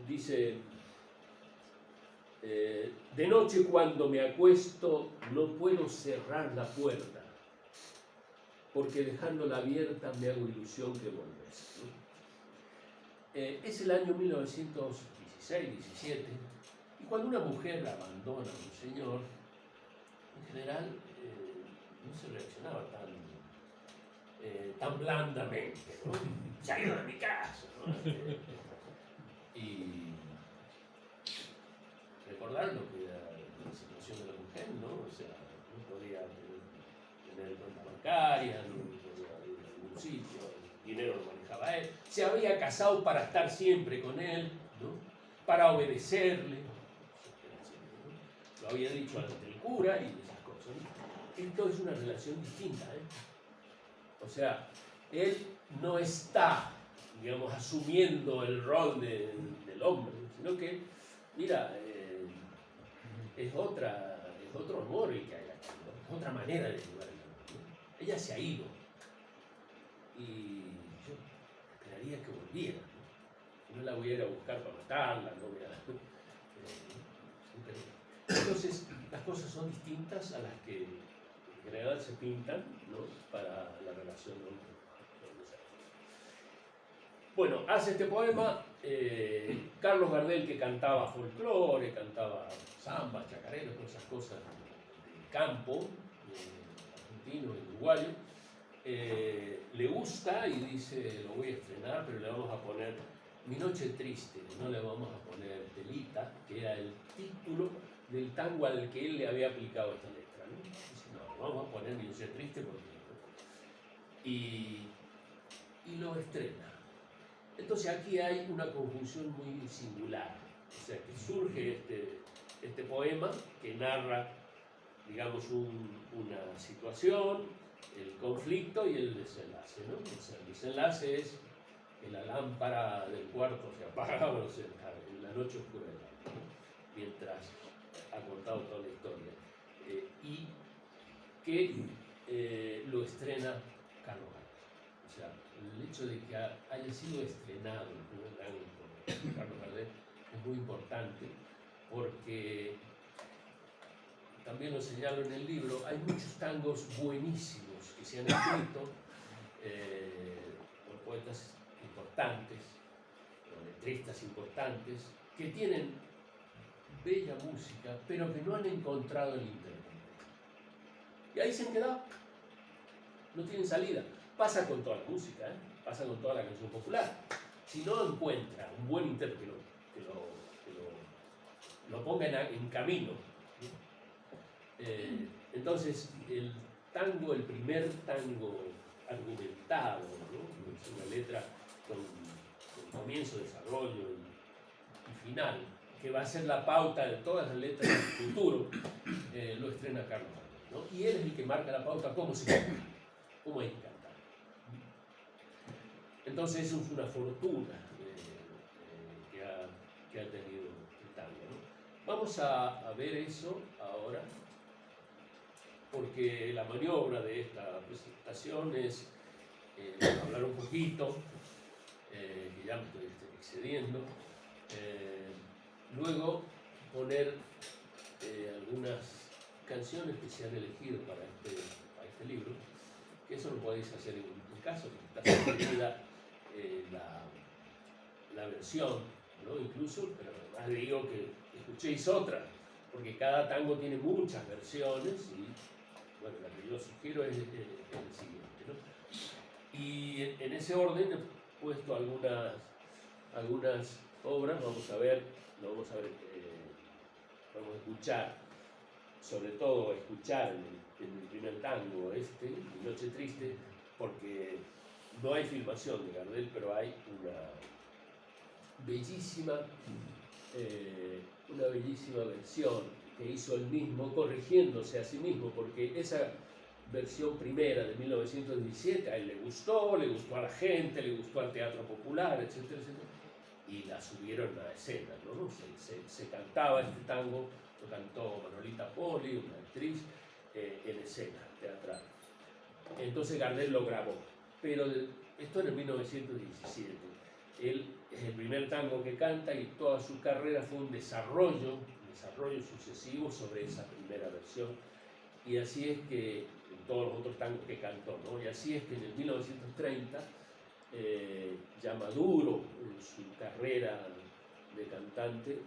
S3: Dice, de noche cuando me acuesto no puedo cerrar la puerta, porque dejándola abierta me hago ilusión que volvés, ¿no? Es el año 1916-17, y cuando una mujer abandona a un señor, en general no se reaccionaba tan blandamente, ¿no? Se ha ido de mi casa, ¿no? Y recordar lo que era la situación de la mujer, ¿no? O sea, no podía tener cuenta bancaria, no podía ir a ningún sitio, el dinero lo manejaba él, se había casado para estar siempre con él, ¿no? Para obedecerle, ¿no? Lo había dicho ante el cura y esas cosas, ¿no? Esto es una relación distinta, ¿eh? O sea, él no está, digamos, asumiendo el rol del hombre, sino que, mira, es otro amor el que hay aquí, ¿no? Es otra manera de llevar el amor, ¿no? Ella se ha ido y yo esperaría que volviera, ¿no? No la voy a ir a buscar para matarla, no voy a... Entonces, las cosas son distintas a las que en general se pintan, ¿no? Para la relación hombre-mujer. Bueno, hace este poema Carlos Gardel, que cantaba folclore, cantaba samba, chacarera, todas esas cosas del campo, argentino y uruguayo, le gusta y dice, lo voy a estrenar, pero le vamos a poner Mi noche triste, no le vamos a poner Telita, que era el título del tango al que él le había aplicado esta letra, ¿no? Dice, no, vamos a poner Mi Noche Triste porque... Y lo estrena. Entonces aquí hay una conjunción muy singular. O sea, que surge este poema que narra, digamos, una situación, el conflicto y el desenlace, ¿no? O sea, el desenlace es que la lámpara del cuarto se apaga, o sea, en la noche oscura del alma, ¿no? Mientras ha contado toda la historia. Y que lo estrena Carlos Gardel. O sea, el hecho de que haya sido estrenado el primer tango por Carlos Gardel es muy importante porque, también lo señalo en el libro, hay muchos tangos buenísimos que se han escrito por poetas importantes, por letristas importantes, que tienen bella música, pero que no han encontrado el intérprete. Y ahí se han quedado. No tienen salida. Pasa con toda la música, pasa con toda la canción popular. Si no encuentra un buen intérprete que lo ponga en camino, entonces el tango, el primer tango argumentado, ¿no? Es una letra con comienzo, desarrollo y final, que va a ser la pauta de todas las letras del futuro, lo estrena Carlos Gardel, ¿no? Y él es el que marca la pauta, cómo se canta, cómo hay que cantar. Entonces eso es una fortuna que ha tenido el tango, ¿no? Vamos a ver eso ahora, porque la maniobra de esta presentación es hablar un poquito, que ya me estoy excediendo, luego poner algunas canciones que se han elegido para este libro, que eso lo podéis hacer en casa, porque está sometida la versión, ¿no? Incluso, pero además digo que escuchéis otra, porque cada tango tiene muchas versiones y bueno, la que yo sugiero es el siguiente, ¿no? Y en ese orden he puesto algunas obras, vamos a escuchar, sobre todo escuchar en el primer tango Mi Noche Triste, porque no hay filmación de Gardel, pero hay una bellísima versión que hizo él mismo, corrigiéndose a sí mismo, porque esa versión primera de 1917 a él le gustó a la gente, le gustó al teatro popular, etcétera, etcétera, y la subieron a escena, ¿no? Se cantaba este tango, lo cantó Manolita Poli, una actriz, en escena teatral. Entonces Gardel lo grabó, pero esto en el 1917. Él es el primer tango que canta y toda su carrera fue un desarrollo sucesivo sobre esa primera versión. Y así es que, en todos los otros tangos que cantó, ¿no? Y así es que en el 1930, ya maduro en su carrera de cantante,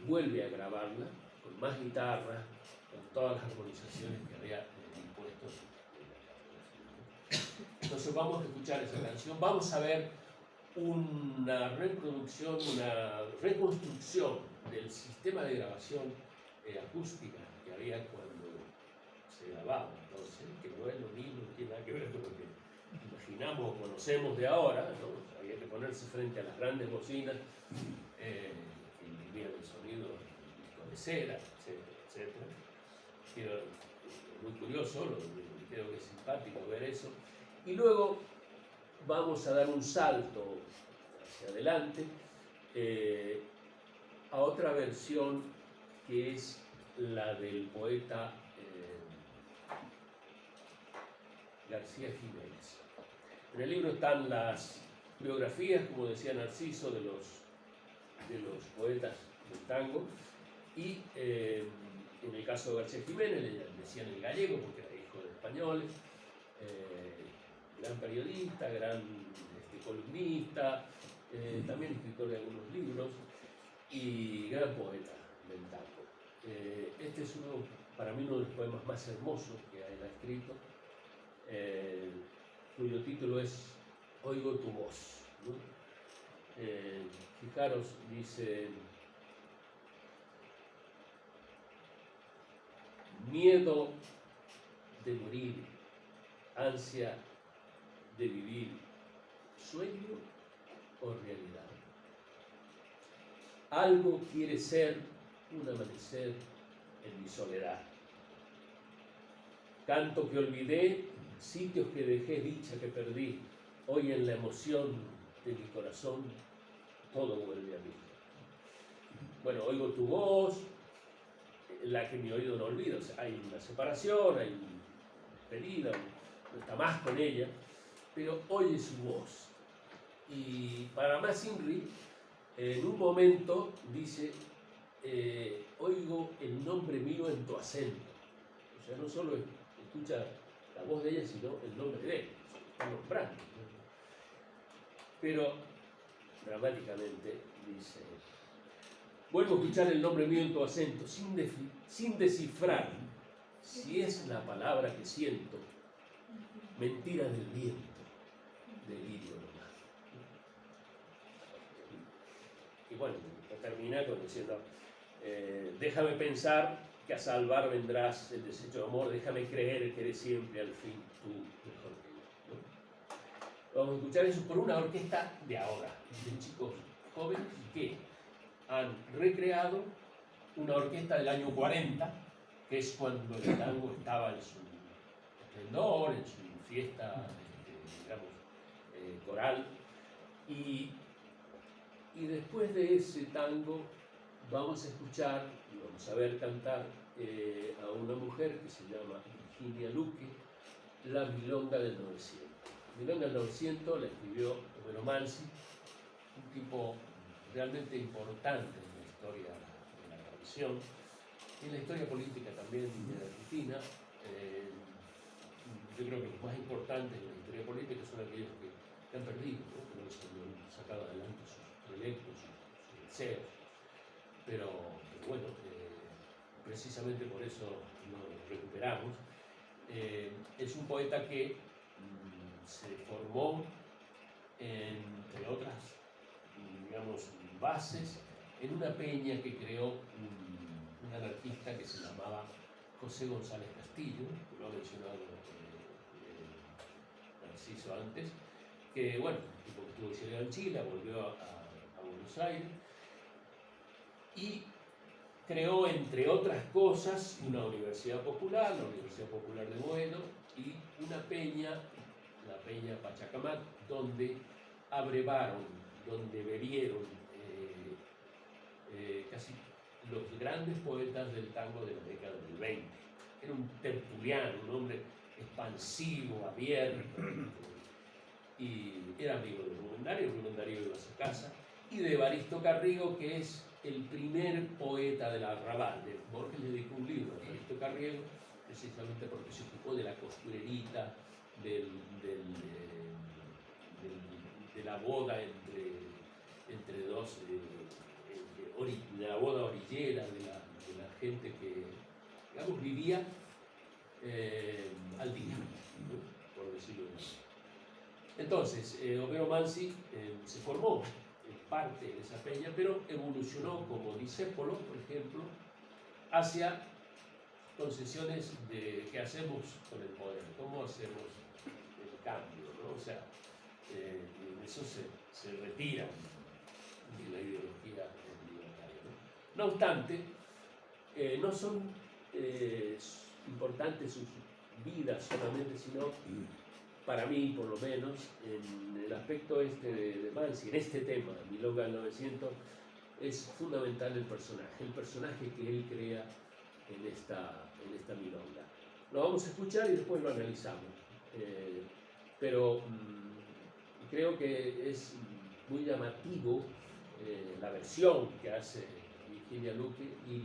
S3: vuelve a grabarla con más guitarra, con todas las armonizaciones que había impuesto. Entonces vamos a escuchar esa canción, vamos a ver una reproducción, una reconstrucción del sistema de grabación acústica que había cuando se grababa, entonces, que no es lo mismo, no tiene nada que ver con lo que imaginamos o conocemos de ahora, ¿no? Había que ponerse frente a las grandes bocinas que imprimían el sonido de cera, etcétera, etcétera. Es muy curioso, creo que es simpático ver eso. Y luego vamos a dar un salto hacia adelante a otra versión que es la del poeta García Jiménez. En el libro están las biografías, como decía Narciso, de los poetas del tango, y en el caso de García Jiménez le decían el gallego porque era hijo de españoles, gran periodista, gran columnista, también escritor de algunos libros y gran poeta del tango. Este es para mí uno de los poemas más hermosos que él ha escrito, cuyo título es Oigo tu voz, ¿no? Fijaros, dice: miedo de morir, ansia de vivir, sueño o realidad. Algo quiere ser un amanecer en mi soledad. Canto que olvidé, sitios que dejé, dicha que perdí. Hoy en la emoción de mi corazón todo vuelve a mí. Bueno, oigo tu voz, la que mi oído no olvida. O sea, hay una separación, hay una despedida, no está más con ella, pero oye su voz. Y para más Inri, en un momento dice, oigo el nombre mío en tu acento. O sea, no solo escucha la voz de ella, sino el nombre de él. Se está nombrando. Pero, dramáticamente, dice, vuelvo a escuchar el nombre mío en tu acento, sin descifrar si es la palabra que siento, mentira del viento, delirio nomás. Y bueno, termina con diciendo, déjame pensar que a salvar vendrás el desecho de amor, déjame creer que eres siempre al fin tú mejor que yo, ¿no? Vamos a escuchar eso por una orquesta de ahora, de chicos jóvenes que han recreado una orquesta del año 40, que es cuando el tango estaba en su esplendor, en su fiesta, digamos, coral. Y después de ese tango vamos a escuchar, vamos a ver cantar a una mujer que se llama Virginia Luque, la Milonga del 900. Milonga del 900 la escribió Homero Mansi, un tipo realmente importante en la historia de la canción, y en la historia política también de la Argentina. Yo creo que los más importantes en la historia política son aquellos que han perdido, ¿no? Que no han sacado adelante sus proyectos, sus deseos. Pero bueno, precisamente por eso lo recuperamos. Es un poeta que se formó, entre otras, digamos, bases, en una peña que creó un anarquista que se llamaba José González Castillo, que lo ha mencionado Narciso antes, que bueno, estuvo exiliado en Chile, volvió a Buenos Aires y creó, entre otras cosas, una universidad popular, la Universidad Popular de Boedo, y una peña, la Peña Pachacamac, donde abrevaron, donde bebieron casi los grandes poetas del tango de la década del 20. Era un tertuliano, un hombre expansivo, abierto, y era amigo de Rubén Darío iba a su casa, y de Evaristo Carriego, que es el primer poeta del arrabal. Borges le dedicó un libro a Evaristo Carriego, precisamente porque se ocupó de la costurerita, de la boda entre dos, de la boda orillera, de la gente que, digamos, vivía al día, ¿no? Por decirlo así. Entonces, Homero Mansi se formó parte de esa peña, pero evolucionó como discépolo, por ejemplo, hacia concesiones de qué hacemos con el poder, cómo hacemos el cambio, ¿no? O sea, en eso se retira de la ideología libertaria, ¿no? No obstante, no son importantes sus vidas solamente, sino, para mí por lo menos, en el aspecto este de Mansi, en este tema, Milonga del 900, es fundamental el personaje que él crea en esta milonga. Lo vamos a escuchar y después lo analizamos. Pero creo que es muy llamativo la versión que hace Virginia Luque y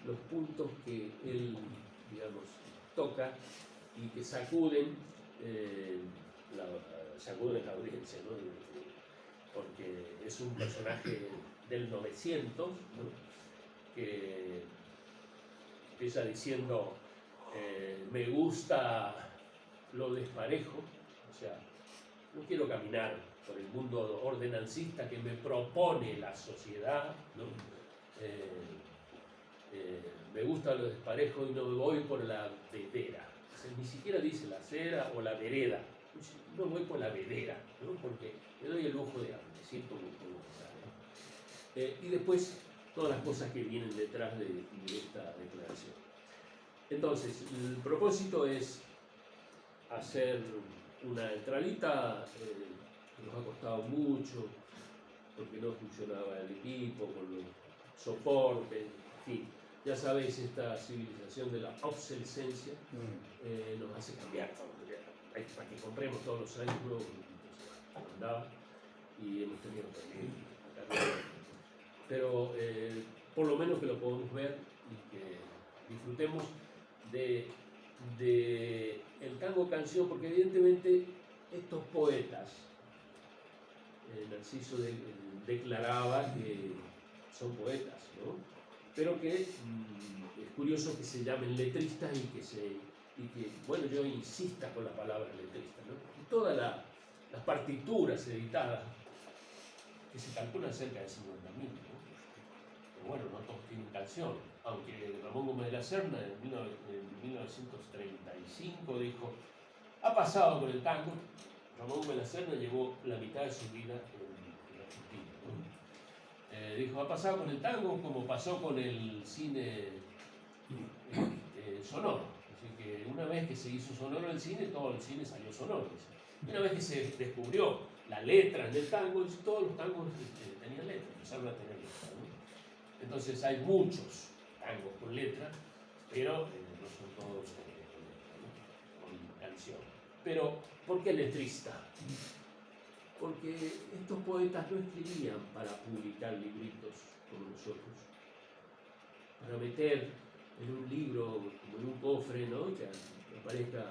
S3: los puntos que él, digamos, toca y que sacuden la audiencia, ¿no? Porque es un personaje del 900, ¿no? Que empieza diciendo me gusta lo desparejo, o sea, no quiero caminar por el mundo ordenancista que me propone la sociedad, ¿no? Me gusta lo desparejo y no me voy por la tetera. ni siquiera dice la acera o la vereda. No voy por la vereda, ¿no? Porque me doy el lujo de me siento muy cómodo. Y después todas las cosas que vienen detrás de esta declaración. Entonces, el propósito es hacer una entradita que nos ha costado mucho, porque no funcionaba el equipo, con los soportes, en fin. Ya sabéis, esta civilización de la obsolescencia nos hace cambiar todo. Para que compremos todos los años nuevos, andaba y hemos tenido que cambiar. Pero por lo menos que lo podamos ver y que disfrutemos de el tango canción, porque evidentemente estos poetas, Narciso declaraba que son poetas, ¿no? Pero que es curioso que se llamen letristas y que, bueno, yo insista con la palabra letrista, ¿no? Y todas las partituras editadas, que se calculan cerca de 50.000, ¿no? Pero bueno, no todos tienen canción, aunque Ramón Gómez de la Serna en 1935 dijo, ha pasado con el tango. Ramón Gómez de la Serna llevó la mitad de su vida en Argentina, ¿no? Dijo, ha pasado con el tango como pasó con el cine sonoro. Así que una vez que se hizo sonoro el cine, todo el cine salió sonoro. Y una vez que se descubrió la letra en el tango, todos los tangos tenían letra, empezaron a tener letra, ¿no? Entonces hay muchos tangos con letra, pero no son todos con canción. Pero, ¿por qué letrista? Porque estos poetas no escribían para publicar libritos como nosotros, para meter en un libro, como en un cofre, ¿no? Que aparezca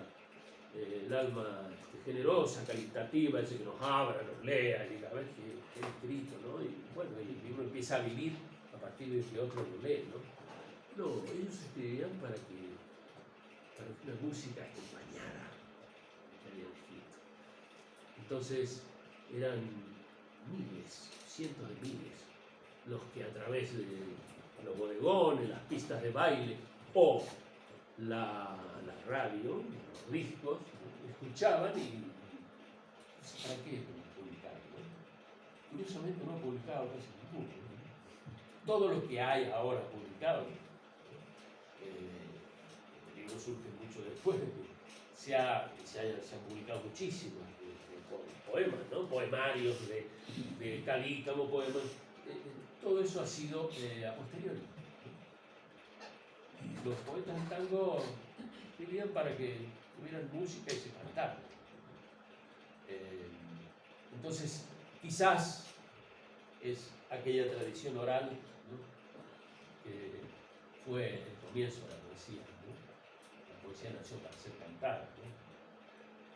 S3: el alma generosa, caritativa, ese que nos abra, nos lea y diga, a ver qué he escrito, ¿no? Y bueno, el libro empieza a vivir a partir de que otro lo lee, ¿no? No, ellos escribían para que una música acompañara lo que habían escrito. Entonces, eran miles, cientos de miles, los que a través de los bodegones, las pistas de baile o la radio, los discos, escuchaban y ¿para qué publicar? ¿No? Curiosamente no ha publicado casi ninguno, ¿no? Todo lo que hay ahora publicado, no surge mucho después, se han publicado muchísimos poemas, ¿no? Poemarios de Calícamo, poemas, todo eso ha sido a posteriori. Los poetas del tango escribían para que tuvieran música y se cantaran. Entonces, quizás es aquella tradición oral, ¿no? Que fue el comienzo de la poesía, ¿no? La poesía nació para ser cantada, ¿no?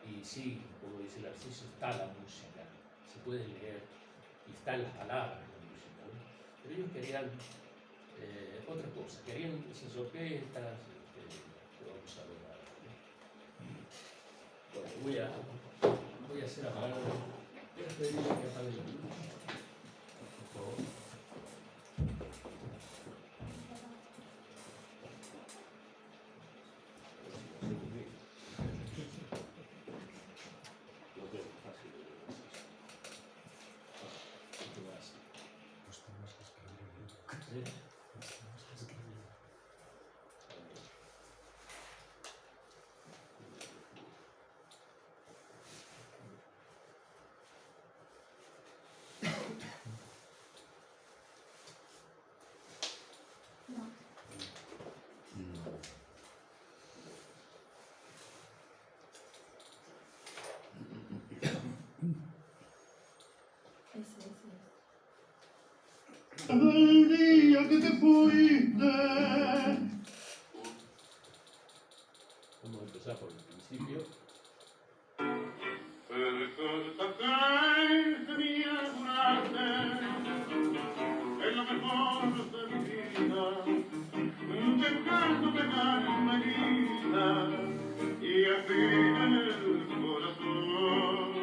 S3: Y sí, como dice Narciso, está la música, se puede leer y están las palabras de la música, ¿no? Pero ellos querían otra cosa, querían esas orquestas que vamos a ver ahora, ¿no? Bueno, voy a hacer apagar, voy a pedirle que apague la luz, por favor.
S4: El día que te fuiste.
S3: Vamos a empezar por el principio.
S4: Tenía jurarte en lo mejor de mi vida, dejando pegar una herida y así en el corazón,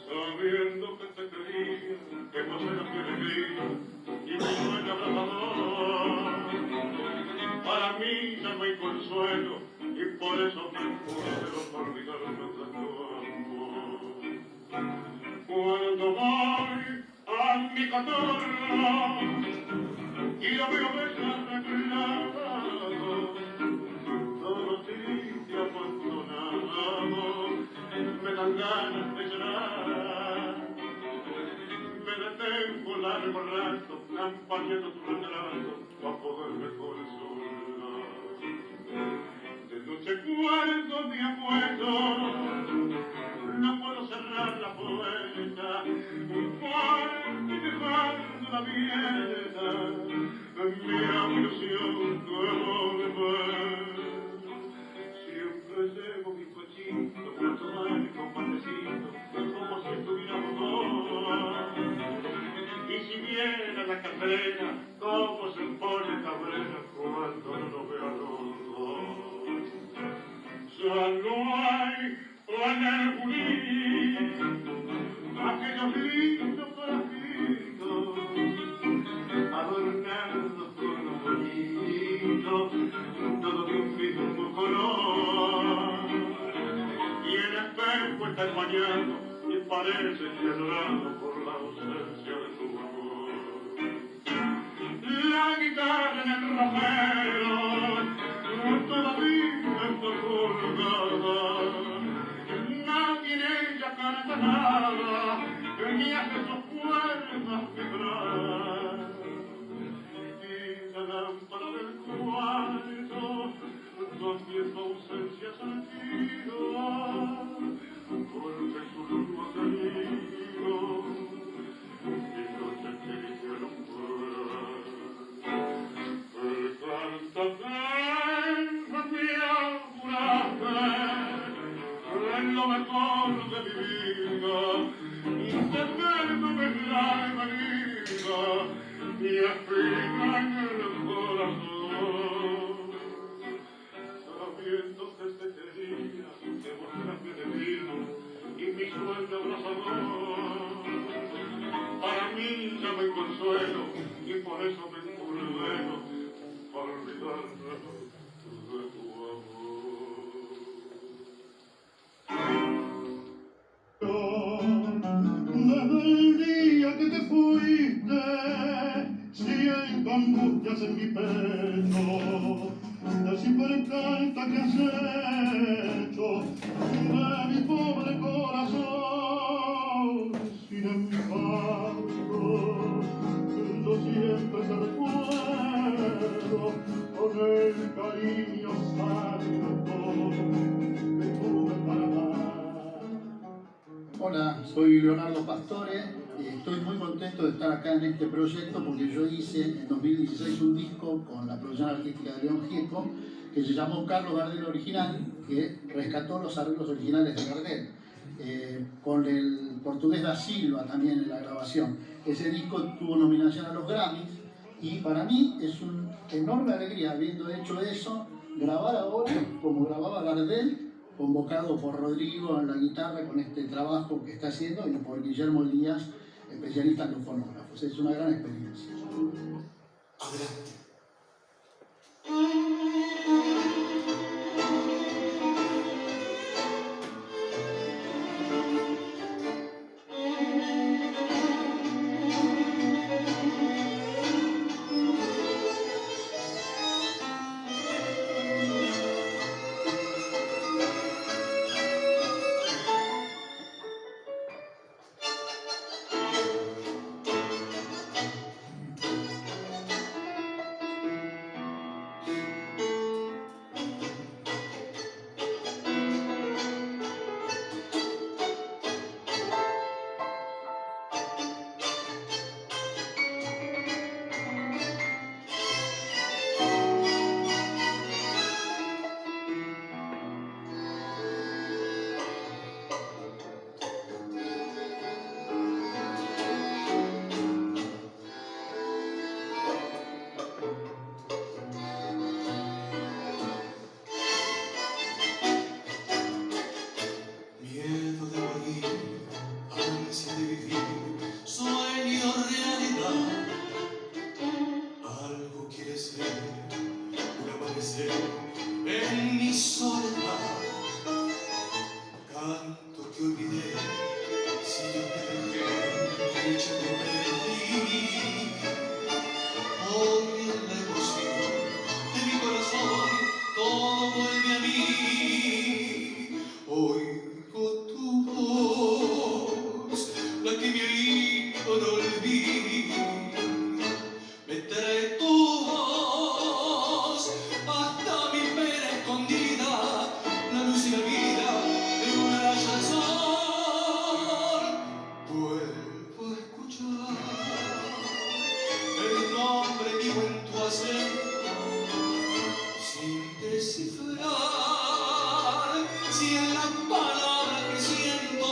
S4: sabiendo que te quería, que no se lo quiere y me suena abrazador. Para mí ya no hay consuelo y por por eso me juro de los olvidarme de tu amor. Cuando voy a mi cotorra y la veo desarreglado, todo triste abandonado, me dan ganas de llorar. Me detengo largo rato, campañando tu retrato, pa' poderme consolar. De noche cuarto me acuerdo, no puedo cerrar la puerta, fuerte dejando la abierta, mi ilusión que volver. Siempre llevo mi cochito, para tomar con panecito, como si estuviéramos dos. Y si viene la carrera, como se pone cabrera cuando no nos vea los dos. Ya no hay en el junín aquellos lindos corajitos adornados con los bonitos, todo de un mismo color. Y el espejo está empañado y parece que llorando por la ausencia de tu amor. La guitarra en el romero todavía está colgada, nadie en ella canta nada, ni hace sus cuerdas vibrar. Y la lámpara del cuarto, donde tu ausencia sentida, porque su luz ha caído, mi noche triste alumbra. El cantafer me auguraste en lo mejor de mi vida, y te verme en la herida, y espina en el corazón. Sabiendo que te quería, te mostraste de vino, y mi sueño abrazador. Para mí ya me consuelo, y por eso me encuerdo, para olvidarme de tu amor. Desde el día que te fuiste, siento angustias en mi pecho, despertanta que has hecho de mi pobre corazón. Sin embargo, yo siempre te recuerdo con el cariño santo que tuve para dar.
S5: Hola, soy Leonardo Pastore y estoy muy contento de estar acá en este proyecto porque yo hice en 2016 un disco con la producción artística de León Gieco que se llamó Carlos Gardel Original, que rescató los arreglos originales de Gardel, con el portugués da Silva también en la grabación. Ese disco tuvo nominación a los Grammys y para mí es una enorme alegría, habiendo hecho eso, grabar ahora como grababa Gardel, convocado por Rodrigo en la guitarra con este trabajo que está haciendo y por Guillermo Díaz, especialista en los fonógrafos. Es una gran experiencia.
S6: Adelante. vivo en tu acento, sin descifrar si en las palabras que siento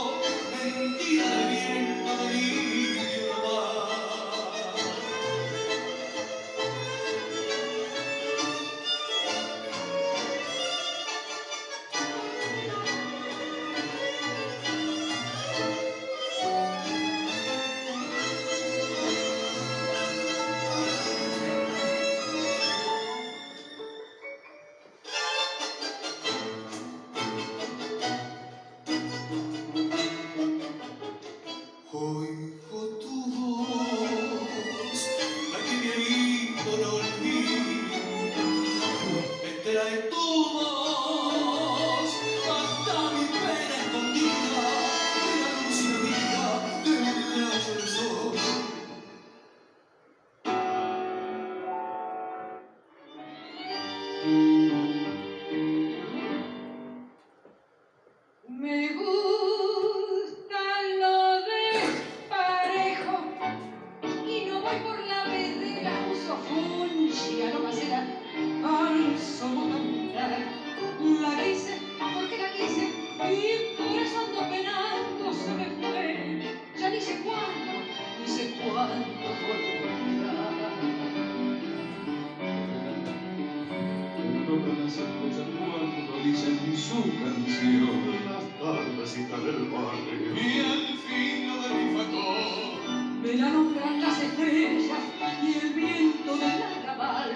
S6: mentira de viento de limpio mar. Oigo tu voz, la que mi amigo no olvida, me trae tu voz hasta mi pena escondida, de la luz y la vida de un rayo de sol.
S7: Me gusta lo de parejo y no voy por la vedera, uso fungi, aromacera, alzo botonera. La quise porque la quise y por eso ando penando, se me fue, ya ni sé cuándo volverá.
S4: Tocan las estrellas cuando dicen su canción. Las tardecitas del barrio. Y el fino de mi facón.
S7: Me la nombran las estrellas y el viento del arrabal.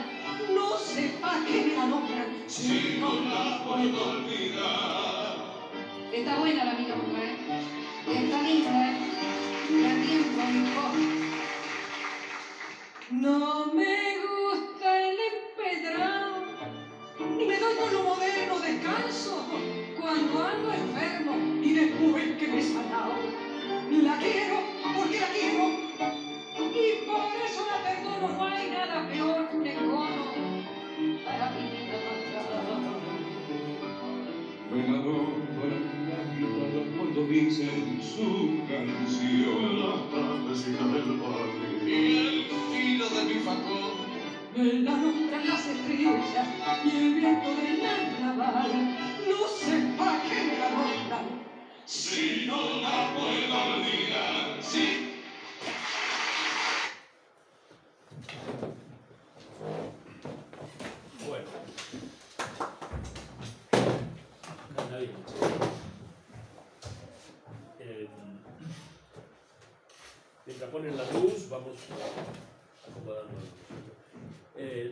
S7: No sé para qué me la nombran
S4: Si no la puedo olvidar.
S7: Está buena la milonga, ¿eh? Está linda, ¿eh? La tiempo, hijo. No me gusta el empedrado, ni me doy con lo moderno, descanso cuando ando enfermo y después que me he sanado. La quiero porque la quiero y por eso la perdono. No hay nada peor que un encono para mi vida atrás.
S4: Me la nombran la guitarra cuando dicen su canción. Las tardecitas del barrio. Y el filo de mi facón.
S7: Me la nombran las estrellas y el viento del arrabal. No sé para qué me la nombran.
S4: Si no la puedo olvidar. Sí.
S3: Bueno, anda bien. Mientras ponen la luz, vamos acomodando.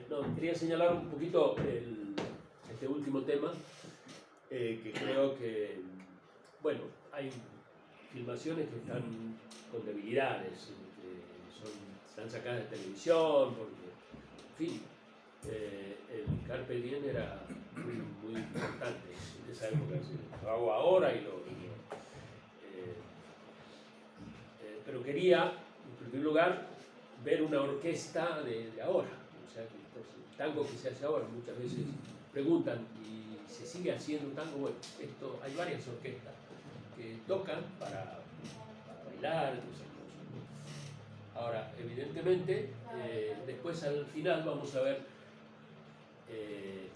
S3: No, quería señalar un poquito este último tema, que creo que, bueno, hay filmaciones que están con debilidades, que están sacadas de televisión, porque, en fin, el Carpe Diem era muy importante en esa época. Lo hago ahora pero quería, en primer lugar, ver una orquesta de ahora. O sea, el tango que se hace ahora, muchas veces preguntan, ¿y se sigue haciendo tango? Bueno, hay varias orquestas que tocan para bailar, esas cosas, ¿no? Ahora, evidentemente, después al final vamos a ver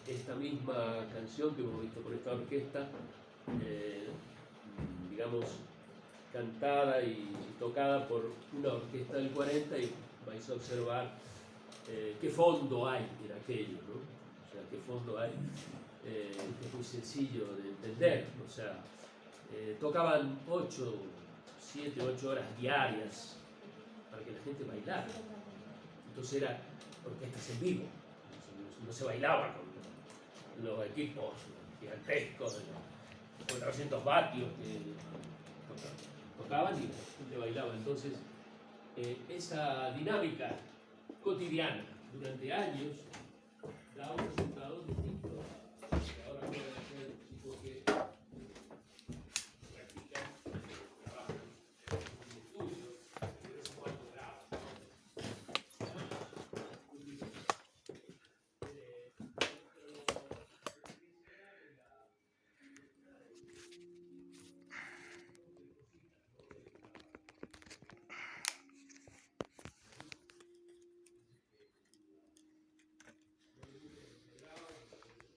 S3: esta misma canción que hemos visto por esta orquesta, digamos, cantada y tocada por una orquesta del 40, y vais a observar qué fondo hay en aquello, ¿no? O sea, qué fondo hay, que es muy sencillo de entender. O sea, tocaban 7, 8 horas diarias para que la gente bailara. Entonces era orquestas en vivo, no se bailaba con los equipos gigantescos de 400 vatios que tocaban y la gente bailaba. Entonces, esa dinámica cotidiana durante años da un resultado